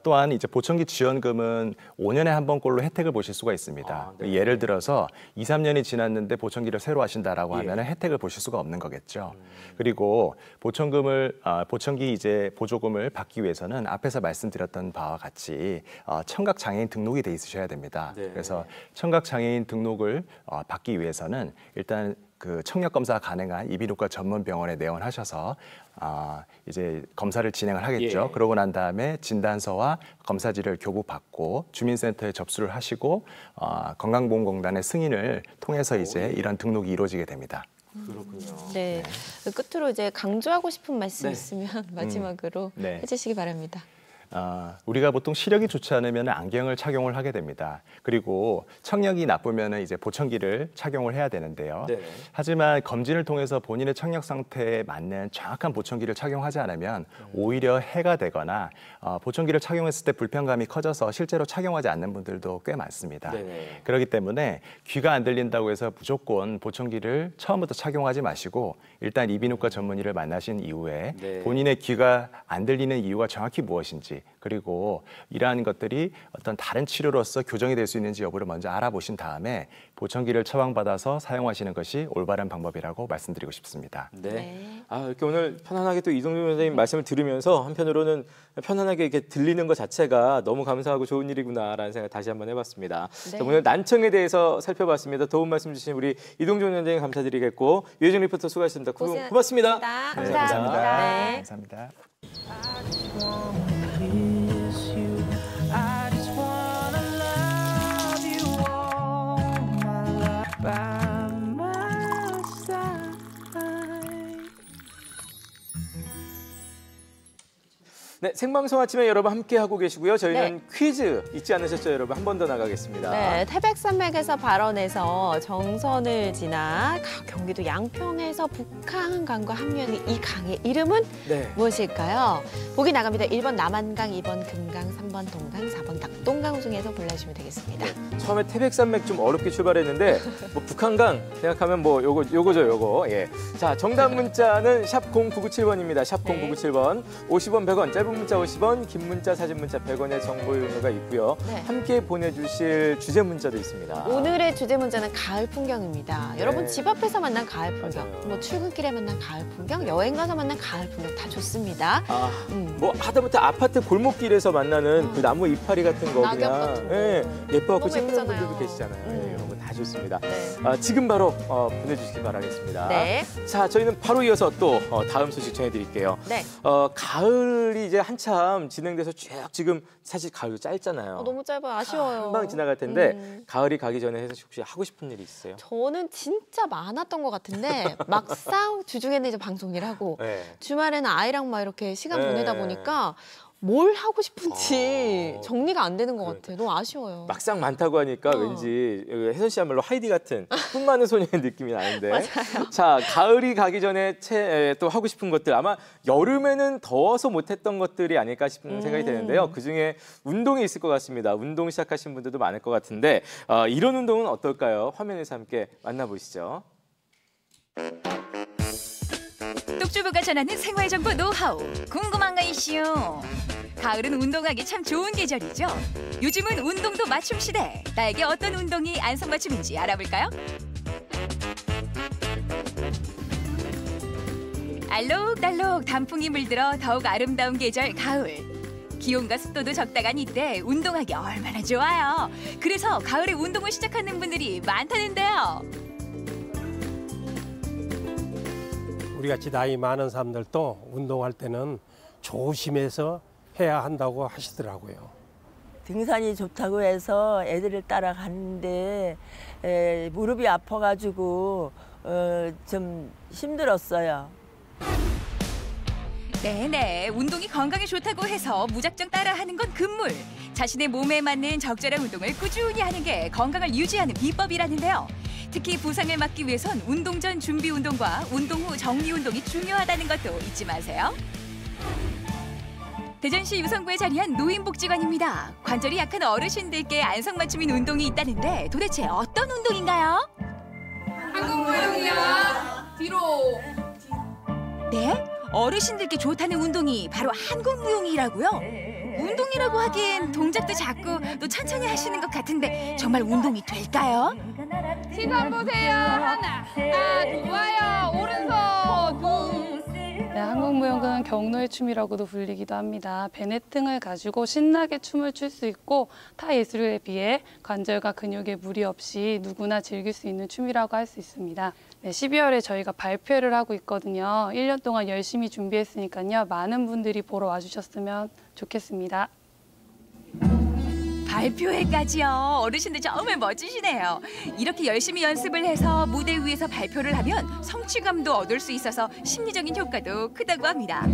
또한 이제 보청기 지원금은 5년에 한 번꼴로 혜택을 보실 수가 있습니다. 네. 예를 들어서 2, 3년이 지났는데 보청기를 새로 하신다라고 예. 하면 혜택을 보실 수가 없는 거겠죠. 그리고 보청기 이제 보조금을 받기 위해서는 앞에서 말씀드렸던 바와 같이 청각 장애인 등록이 돼 있으셔야 됩니다. 네. 그래서 청각 장애인 등록을 받기 위해서는 일단 그 청력 검사 가능한 이비인후과 전문 병원에 내원하셔서 이제 검사를 진행을 하겠죠. 예. 그러고 난 다음에 진단서와 검사지를 교부받고 주민센터에 접수를 하시고 건강보험공단의 승인을 통해서 이제 이런 등록이 이루어지게 됩니다. 그렇군요. 네. 끝으로 이제 강조하고 싶은 말씀 네. 있으면 마지막으로 네. 해주시기 바랍니다. 우리가 보통 시력이 좋지 않으면 안경을 착용을 하게 됩니다. 그리고 청력이 나쁘면 이제 보청기를 착용을 해야 되는데요. 네네. 하지만 검진을 통해서 본인의 청력 상태에 맞는 정확한 보청기를 착용하지 않으면 오히려 해가 되거나 보청기를 착용했을 때 불편감이 커져서 실제로 착용하지 않는 분들도 꽤 많습니다. 네네. 그렇기 때문에 귀가 안 들린다고 해서 무조건 보청기를 처음부터 착용하지 마시고 일단 이비인후과 전문의를 만나신 이후에 네. 본인의 귀가 안 들리는 이유가 정확히 무엇인지 그리고 이러한 것들이 어떤 다른 치료로서 교정이 될 수 있는지 여부를 먼저 알아보신 다음에 보청기를 처방받아서 사용하시는 것이 올바른 방법이라고 말씀드리고 싶습니다. 네. 네. 이렇게 오늘 편안하게 또 이동준 선생님 말씀을 들으면서 한편으로는 편안하게 이렇게 들리는 것 자체가 너무 감사하고 좋은 일이구나라는 생각 다시 한번 해봤습니다. 네. 자, 오늘 난청에 대해서 살펴봤습니다. 도움 말씀 주신 우리 이동준 선생님 감사드리겠고 유혜정 리포터 수고하셨습니다. 고맙습니다. 고생하셨습니다. 네, 감사합니다. 감사합니다. I just wanna love you all. 네, 생방송 아침에 여러분 함께하고 계시고요. 저희는 퀴즈 잊지 않으셨죠, 여러분? 한 번 더 나가겠습니다. 네, 태백산맥에서 발원해서 정선을 지나 경기도 양평에서 북한강과 합류하는 이 강의 이름은 무엇일까요? 보기 나갑니다. 1번 남한강, 2번 금강, 3번 동강, 4번 낙동강 중에서 골라주시면 되겠습니다. 네, 처음에 태백산맥 좀 어렵게 출발했는데 뭐 북한강 생각하면 뭐 요거죠. 예. 자, 정답 문자는 샵 0997번입니다. 샵 0997번. 50원 100원, 짧은 문자 50원, 긴 문자 사진 문자 100원의 정보 이용료가 있고요. 함께 보내주실 주제 문자도 있습니다. 오늘의 주제 문자는 가을 풍경입니다. 여러분 집 앞에서 만난 가을 풍경, 뭐 출근길에 만난 가을 풍경, 여행 가서 만난 가을 풍경 다 좋습니다. 뭐 하다못해 아파트 골목길에서 만나는 그 나무 이파리 같은 거 낙엽 그냥 같은 거. 예뻐갖고 찍는 예쁘잖아요. 분들도 계시잖아요. 이런 거 다 좋습니다. 지금 바로 보내주시기 바라겠습니다. 자, 저희는 바로 이어서 또 다음 소식 전해드릴게요. 가을이 이제 한참 진행돼서 쭉 지금 사실 가을도 짧잖아요. 너무 짧아요. 아쉬워요. 금방 지나갈 텐데 가을이 가기 전에 혜선 씨 혹시 하고 싶은 일이 있으세요? 저는 진짜 많았던 것 같은데 막상 주중에는 이제 방송 일하고 주말에는 아이랑 막 이렇게 시간 보내다 보니까 뭘 하고 싶은지 정리가 안 되는 것 같아요. 너무 아쉬워요. 막상 많다고 하니까 왠지 혜선 씨야말로 하이디 같은 꿈 많은 소녀의 느낌이 나는데. 맞아요. 자, 가을이 가기 전에 또 하고 싶은 것들 아마 여름에는 더워서 못했던 것들이 아닐까 싶은 생각이 드는데요. 그중에 운동이 있을 것 같습니다. 운동 시작하신 분들도 많을 것 같은데 이런 운동은 어떨까요? 화면에서 함께 만나보시죠. 똑주부가 전하는 생활정보 노하우 궁금한 거 이슈. 가을은 운동하기 참 좋은 계절이죠. 요즘은 운동도 맞춤 시대. 나에게 어떤 운동이 안성맞춤인지 알아볼까요? 알록달록 단풍이 물들어 더욱 아름다운 계절 가을. 기온과 습도도 적당한 이때 운동하기 얼마나 좋아요. 그래서 가을에 운동을 시작하는 분들이 많다는데요. 우리같이 나이 많은 사람들도 운동할 때는 조심해서 해야 한다고 하시더라고요. 등산이 좋다고 해서 애들을 따라갔는데 무릎이 아파가지고 좀 힘들었어요. 네네, 운동이 건강에 좋다고 해서 무작정 따라하는 건 금물. 자신의 몸에 맞는 적절한 운동을 꾸준히 하는 게 건강을 유지하는 비법이라는데요. 특히 부상을 막기 위해선 운동 전 준비 운동과 운동 후 정리 운동이 중요하다는 것도 잊지 마세요. 대전시 유성구에 자리한 노인복지관입니다. 관절이 약한 어르신들께 안성맞춤인 운동이 있다는데 도대체 어떤 운동인가요? 한국무용이요. 뒤로. 네? 어르신들께 좋다는 운동이 바로 한국무용이라고요? 운동이라고 하기엔 동작도 작고 또 천천히 하시는 것 같은데 정말 운동이 될까요? 시선 보세요. 하나, 좋아요. 오른손, 둘. 네, 한국무용은 경로의 춤이라고도 불리기도 합니다. 베네등을 가지고 신나게 춤을 출 수 있고 타 예술에 비해 관절과 근육에 무리 없이 누구나 즐길 수 있는 춤이라고 할 수 있습니다. 네, 12월에 저희가 발표를 하고 있거든요. 1년 동안 열심히 준비했으니까요. 많은 분들이 보러 와주셨으면 좋겠습니다. 발표회까지요. 어르신들 정말 멋지시네요. 이렇게 열심히 연습을 해서 무대 위에서 발표를 하면 성취감도 얻을 수 있어서 심리적인 효과도 크다고 합니다.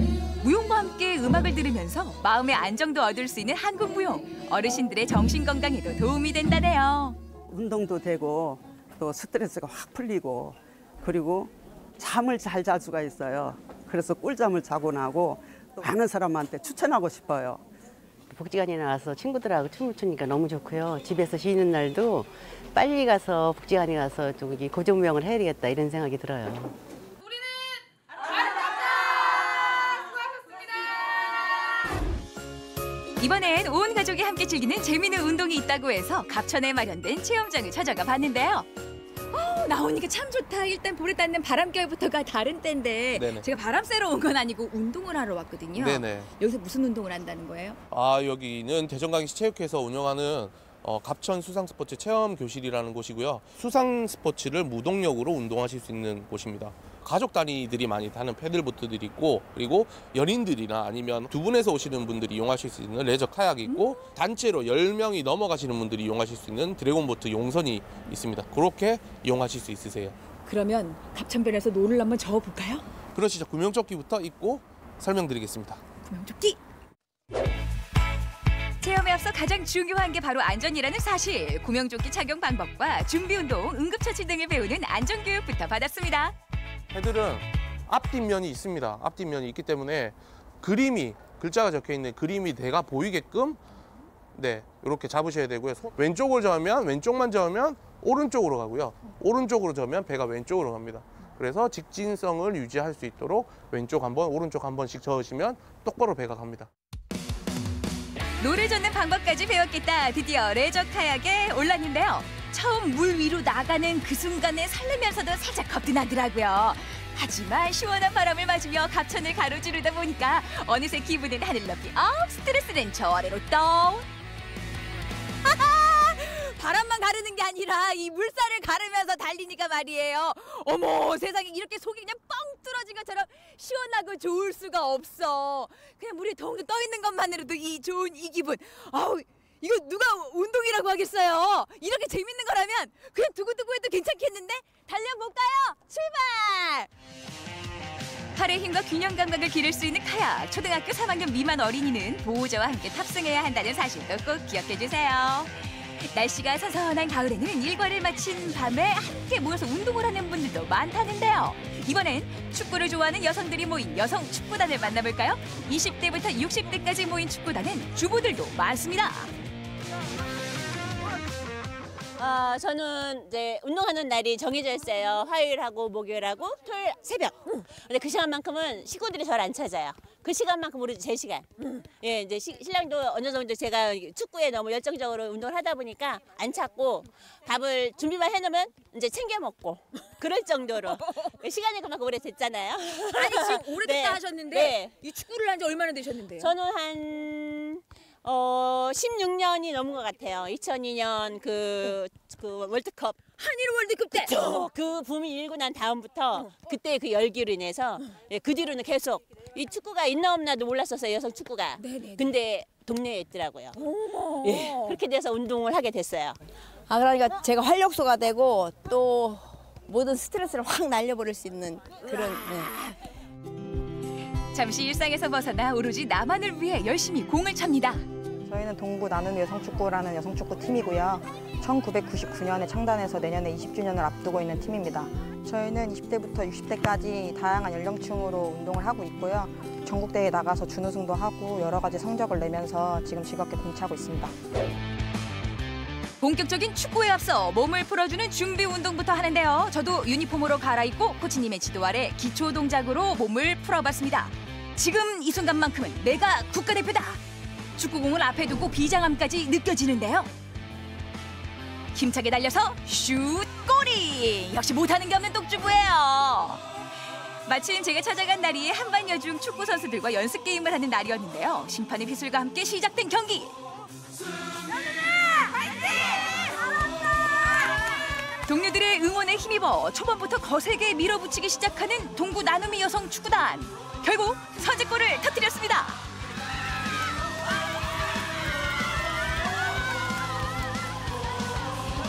무용과 함께 음악을 들으면서 마음의 안정도 얻을 수 있는 한국 무용. 어르신들의 정신 건강에도 도움이 된다네요. 운동도 되고 또 스트레스가 확 풀리고 그리고 잠을 잘 잘 수가 있어요. 그래서 꿀잠을 자고 나고 많은 사람한테 추천하고 싶어요. 복지관에 나와서 친구들하고 춤을 추니까 너무 좋고요. 집에서 쉬는 날도 빨리 가서 복지관에 가서 좀 고정무용을 해야 되겠다 이런 생각이 들어요. 이번엔 온 가족이 함께 즐기는 재미있는 운동이 있다고 해서 갑천에 마련된 체험장을 찾아가 봤는데요. 나오니까 참 좋다. 일단 볼에 닿는 바람결부터가 다른 때인데 네네. 제가 바람 쐬러 온 건 아니고 운동을 하러 왔거든요. 네네. 여기서 무슨 운동을 한다는 거예요? 여기는 대전광역시 체육회에서 운영하는 갑천 수상스포츠 체험교실이라는 곳이고요. 수상스포츠를 무동력으로 운동하실 수 있는 곳입니다. 가족 단위들이 많이 타는 패들보트들이 있고 그리고 연인들이나 아니면 두 분에서 오시는 분들이 이용하실 수 있는 레저 카약이 있고 단체로 10명이 넘어가시는 분들이 이용하실 수 있는 드래곤보트 용선이 있습니다. 그렇게 이용하실 수 있으세요. 그러면 갑천변에서 노를 한번 저어볼까요? 그러시죠. 구명조끼부터 입고 설명드리겠습니다. 구명조끼! 운동에 앞서 가장 중요한 게 바로 안전이라는 사실. 구명조끼 착용 방법과 준비운동, 응급처치 등을 배우는 안전교육부터 받았습니다. 패들은 앞뒷면이 있습니다. 앞뒷면이 있기 때문에 글자가 적혀있는 그림이 내가 보이게끔 이렇게 잡으셔야 되고요. 왼쪽을 저으면 왼쪽만 저으면 오른쪽으로 가고요. 오른쪽으로 저으면 배가 왼쪽으로 갑니다. 그래서 직진성을 유지할 수 있도록 왼쪽 한 번, 오른쪽 한 번씩 저으시면 똑바로 배가 갑니다. 노를 젓는 방법까지 배웠겠다. 드디어 레저 카약에 올랐는데요. 처음 물 위로 나가는 그 순간에 설레면서도 살짝 겁도 나더라고요. 하지만 시원한 바람을 맞으며 갑천을 가로지르다 보니까 어느새 기분은 하늘 높이 업, 스트레스는 저 아래로 다운. 바람만 가르는 게 아니라 이 물살을 가르면서 달리니까 말이에요. 어머, 세상에 이렇게 속이 그냥 뻥 뚫어진 것처럼 시원하고 좋을 수가 없어. 그냥 물에 덩덩 떠 있는 것만으로도 좋은 이 기분. 아우, 이거 누가 운동이라고 하겠어요. 이렇게 재밌는 거라면 그냥 두고두고 해도 괜찮겠는데? 달려볼까요? 출발! 팔의 힘과 균형 감각을 기를 수 있는 카약. 초등학교 3학년 미만 어린이는 보호자와 함께 탑승해야 한다는 사실도 꼭 기억해 주세요. 날씨가 선선한 가을에는 일과를 마친 밤에 함께 모여서 운동을 하는 분들도 많다는데요. 이번엔 축구를 좋아하는 여성들이 모인 여성 축구단을 만나볼까요? 20대부터 60대까지 모인 축구단은 주부들도 많습니다. 저는 이제 운동하는 날이 정해져 있어요. 화요일하고 목요일하고 토요일 새벽. 근데 그 시간만큼은 식구들이 저를 안 찾아요. 그 시간만큼 우리 제 시간. 예, 이제 신랑도 어느 정도 제가 축구에 너무 열정적으로 운동을 하다 보니까 안 찾고 밥을 준비만 해놓으면 이제 챙겨 먹고 그럴 정도로 시간이 그만큼 오래 됐잖아요. 아니, 지금 오래됐다 하셨는데 이 축구를 한 지 얼마나 되셨는데요? 저는 한 16년이 넘은 것 같아요. 2002년 그 월드컵. 한일 월드컵 때. 그쵸. 그 붐이 일고 난 다음부터 그때 그 열기로 인해서 그 뒤로는 계속 이 축구가 있나 없나도 몰랐었어요. 여성 축구가. 네네. 근데 동네에 있더라고요. 어머. 예, 그렇게 돼서 운동을 하게 됐어요. 그러니까 제가 활력소가 되고 또 모든 스트레스를 확 날려버릴 수 있는 그런. 잠시 일상에서 벗어나 오로지 나만을 위해 열심히 공을 찹니다. 저희는 동구 나눔 여성축구라는 여성축구 팀이고요. 1999년에 창단해서 내년에 20주년을 앞두고 있는 팀입니다. 저희는 20대부터 60대까지 다양한 연령층으로 운동을 하고 있고요. 전국대회에 나가서 준우승도 하고 여러 가지 성적을 내면서 지금 즐겁게 공차고 있습니다. 본격적인 축구에 앞서 몸을 풀어주는 준비 운동부터 하는데요. 저도 유니폼으로 갈아입고 코치님의 지도 아래 기초 동작으로 몸을 풀어봤습니다. 지금 이 순간만큼은 내가 국가대표다. 축구공을 앞에 두고 비장함까지 느껴지는데요. 힘차게 달려서 슛! 골이! 역시 못하는 게 없는 똑주부예요. 마침 제가 찾아간 날이 한반여중 축구 선수들과 연습 게임을 하는 날이었는데요. 심판의 휘슬과 함께 시작된 경기. 동료들의 응원에 힘입어 초반부터 거세게 밀어붙이기 시작하는 동구 나눔이 여성 축구단. 결국 선제골을 터뜨렸습니다.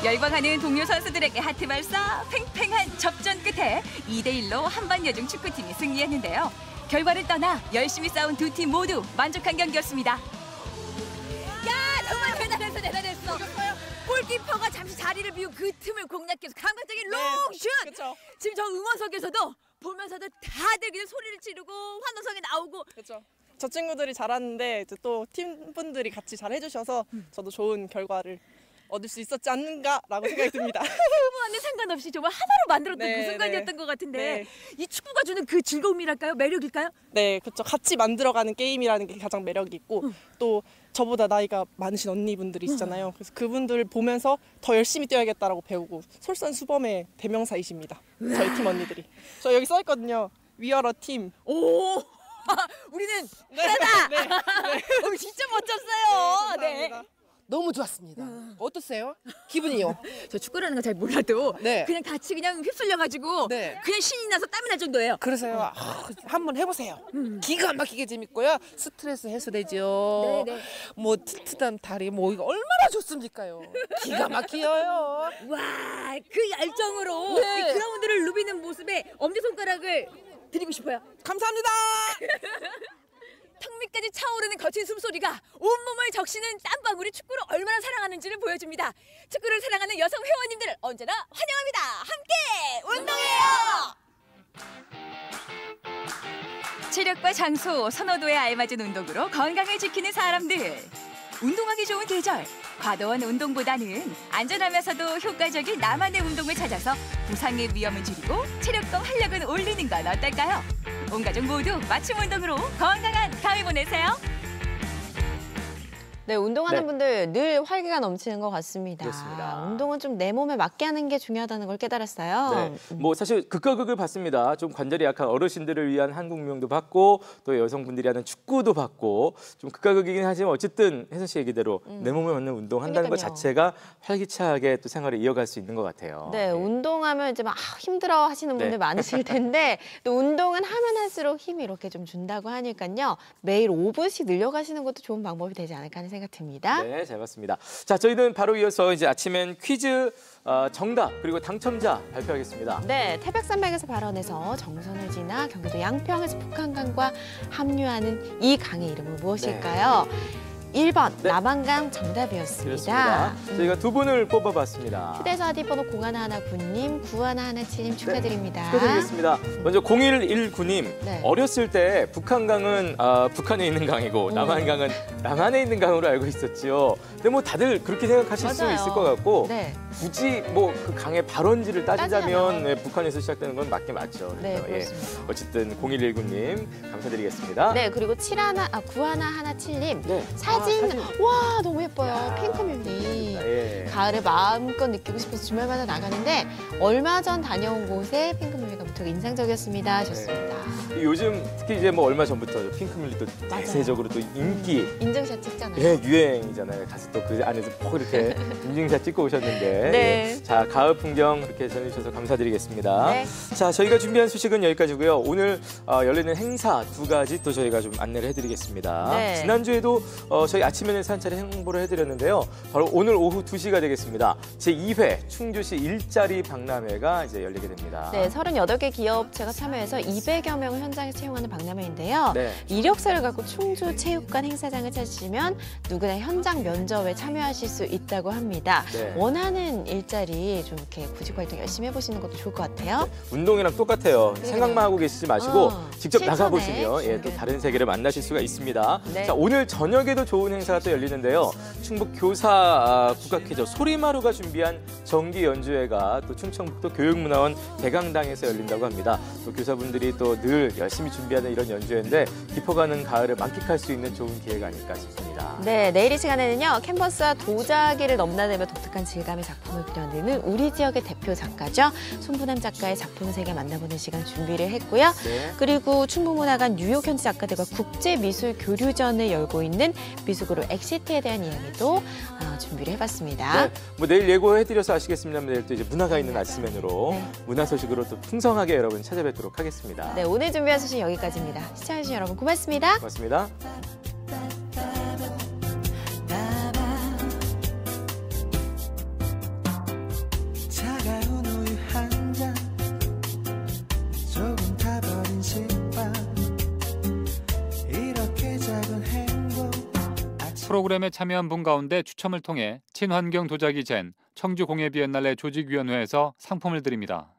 열광하는 동료 선수들에게 하트 발사, 팽팽한 접전 끝에 2대1로 한반여중 축구팀이 승리했는데요. 결과를 떠나 열심히 싸운 두 팀 모두 만족한 경기였습니다. 야, 정말 대단했어. 골키퍼가 잠시 자리를 비운 그 틈을 공략해서 감각적인 롱슛! 그쵸. 지금 저 응원석에서도 보면서도 다들 그냥 소리를 지르고 환호성이 나오고. 그렇죠. 저 친구들이 잘하는데 또 팀분들이 같이 잘 해주셔서 저도 좋은 결과를 얻을 수 있었지 않는가라고 생각이 듭니다. 후보와는 상관없이 정말 하나로 만들었던 그 순간이었던 것 같은데 이 축구가 주는 그 즐거움이랄까요? 매력일까요? 네, 그렇죠. 같이 만들어가는 게임이라는 게 가장 매력이 있고 또 저보다 나이가 많으신 언니분들이시잖아요. 그래서 그분들을 보면서 더 열심히 뛰어야겠다라고 배우고 솔선수범의 대명사이십니다. 저희 팀 언니들이. 저 여기 써있거든요. We are a team. 오! 우리는 하나다! 네. 진짜 멋졌어요. 네. 너무 좋았습니다. 어떠세요? 기분이요? 저 축구라는 거 잘 몰라도 그냥 같이 그냥 휩쓸려가지고 그냥 신이 나서 땀이 날 정도예요. 그래서요. 한번 해보세요. 기가 막히게 재밌고요. 스트레스 해소되죠. 뭐 튼튼한 다리 뭐 이거 얼마나 좋습니까요? 기가 막혀요. 와, 그 열정으로 이 그라운드를 누비는 모습에 엄지손가락을 드리고 싶어요. 감사합니다. 턱 밑까지 차오르는 거친 숨소리가 온몸을 적시는 땀방울이 축구를 얼마나 사랑하는지를 보여줍니다. 축구를 사랑하는 여성 회원님들을 언제나 환영합니다. 함께 운동해요. 체력과 장소, 선호도에 알맞은 운동으로 건강을 지키는 사람들. 운동하기 좋은 계절. 과도한 운동보다는 안전하면서도 효과적인 나만의 운동을 찾아서 부상의 위험을 줄이고 체력과 활력을 올리는 건 어떨까요? 온 가족 모두 맞춤 운동으로 건강한 가을 보내세요. 네, 운동하는 네. 분들 늘 활기가 넘치는 것 같습니다. 그렇습니다. 운동은 좀 내 몸에 맞게 하는 게 중요하다는 걸 깨달았어요. 네, 뭐 사실 극과 극을 봤습니다. 좀 관절이 약한 어르신들을 위한 한국무용도 받고 또 여성분들이 하는 축구도 받고 좀 극과 극이긴 하지만 어쨌든 혜선 씨 얘기대로 내 몸에 맞는 운동한다는 것 그러니까요. 자체가 활기차게 또 생활을 이어갈 수 있는 것 같아요. 네, 운동하면 이제 막 힘들어 하시는 분들 네. 많으실 텐데 또 운동은 하면 할수록 힘이 이렇게 좀 준다고 하니까요. 매일 5분씩 늘려가시는 것도 좋은 방법이 되지 않을까 하는 생각 듭니다. 네, 잘 봤습니다. 자, 저희는 바로 이어서 이제 아침엔 퀴즈 정답 그리고 당첨자 발표하겠습니다. 네, 태백산맥에서 발원해서 정선을 지나 경기도 양평에서 북한강과 합류하는 이 강의 이름은 무엇일까요? 1번 남한강 정답이었습니다. 그렇습니다. 저희가 두 분을 뽑아봤습니다. 휴대전화 뒷번호 0119님, 9117님 축하드립니다. 축하드리겠습니다. 먼저 0119님, 네. 어렸을 때 북한강은 북한에 있는 강이고 남한강은 남한에 있는 강으로 알고 있었지요. 근데 뭐 다들 그렇게 생각하실 수 맞아요. 있을 것 같고 네. 굳이 뭐 그 강의 발원지를 따지자면 따지자면. 네, 북한에서 시작되는 건 맞긴 맞죠. 네, 그래서, 그렇습니다. 어쨌든 0119님 감사드리겠습니다. 네, 그리고 9117님 네. 사진, 사진. 와 너무 예뻐요. 핑크뮬리. 예. 가을을 마음껏 느끼고 싶어서 주말마다 나가는데 얼마 전 다녀온 곳에 핑크뮬리가 무척 인상적이었습니다. 하셨습니다. 요즘 특히 이제 뭐 얼마 전부터 핑크뮬리도 대세적으로 또 인기 인증샷 찍잖아요. 예, 유행이잖아요. 가서 또 그 안에서 꼭 이렇게 인증샷 찍고 오셨는데. 네. 예. 자, 가을 풍경 이렇게 전해주셔서 감사드리겠습니다. 네. 자, 저희가 준비한 소식은 여기까지고요. 오늘 열리는 행사 두 가지 또 저희가 좀 안내를 해드리겠습니다. 네. 지난주에도 저희 아침에는 산차례 홍보를 해드렸는데요. 바로 오늘 오후 2시가 되겠습니다. 제2회 충주시 일자리 박람회가 이제 열리게 됩니다. 네, 38개 기업체가 참여해서 200여 명을 현장에 채용하는 박람회인데요. 네. 이력서를 갖고 충주체육관 행사장을 찾으시면 누구나 현장 면접에 참여하실 수 있다고 합니다. 네. 원하는 일자리 좀 이렇게 구직 활동 열심히 해보시는 것도 좋을 것 같아요. 운동이랑 똑같아요. 생각만 하고 계시지 마시고 직접 실천에. 나가보시면 예, 또 다른 세계를 만나실 수가 있습니다. 네. 자, 오늘 저녁에도 좋은 행사가 또 열리는데요. 충북 교사 국악회죠. 소리마루가 준비한 정기 연주회가 또 충청북도 교육문화원 대강당에서 열린다고 합니다. 또 교사분들이 또 늘 열심히 준비하는 이런 연주회인데 깊어가는 가을을 만끽할 수 있는 좋은 기회가 아닐까 싶습니다. 네, 내일 이 시간에는요. 캔버스와 도자기를 넘나들며 독특한 질감의 작품을 그려내는 우리 지역의 대표 작가죠. 손부남 작가의 작품 세계 만나보는 시간 준비를 했고요. 네. 그리고 충북문화관 뉴욕 현지 작가들과 국제미술 교류전을 열고 있는 미술그룹 엑시트에 대한 이야기도 준비를 해봤습니다. 네, 뭐 내일 예고해드려서 아시겠습니다만 내일 또 이제 문화가 있는 아침엔으로 문화 소식으로 또 풍성하게 여러분 찾아뵙도록 하겠습니다. 네, 오늘 준비한 소식 여기까지입니다. 시청해주신 여러분 고맙습니다. 고맙습니다. 차가운 우유 한 잔 조금 타버린 식빵 이렇게 작은 행복 프로그램에 참여한 분 가운데 추첨을 통해 친환경 도자기 젠 청주공예비엔날레 조직위원회에서 상품을 드립니다.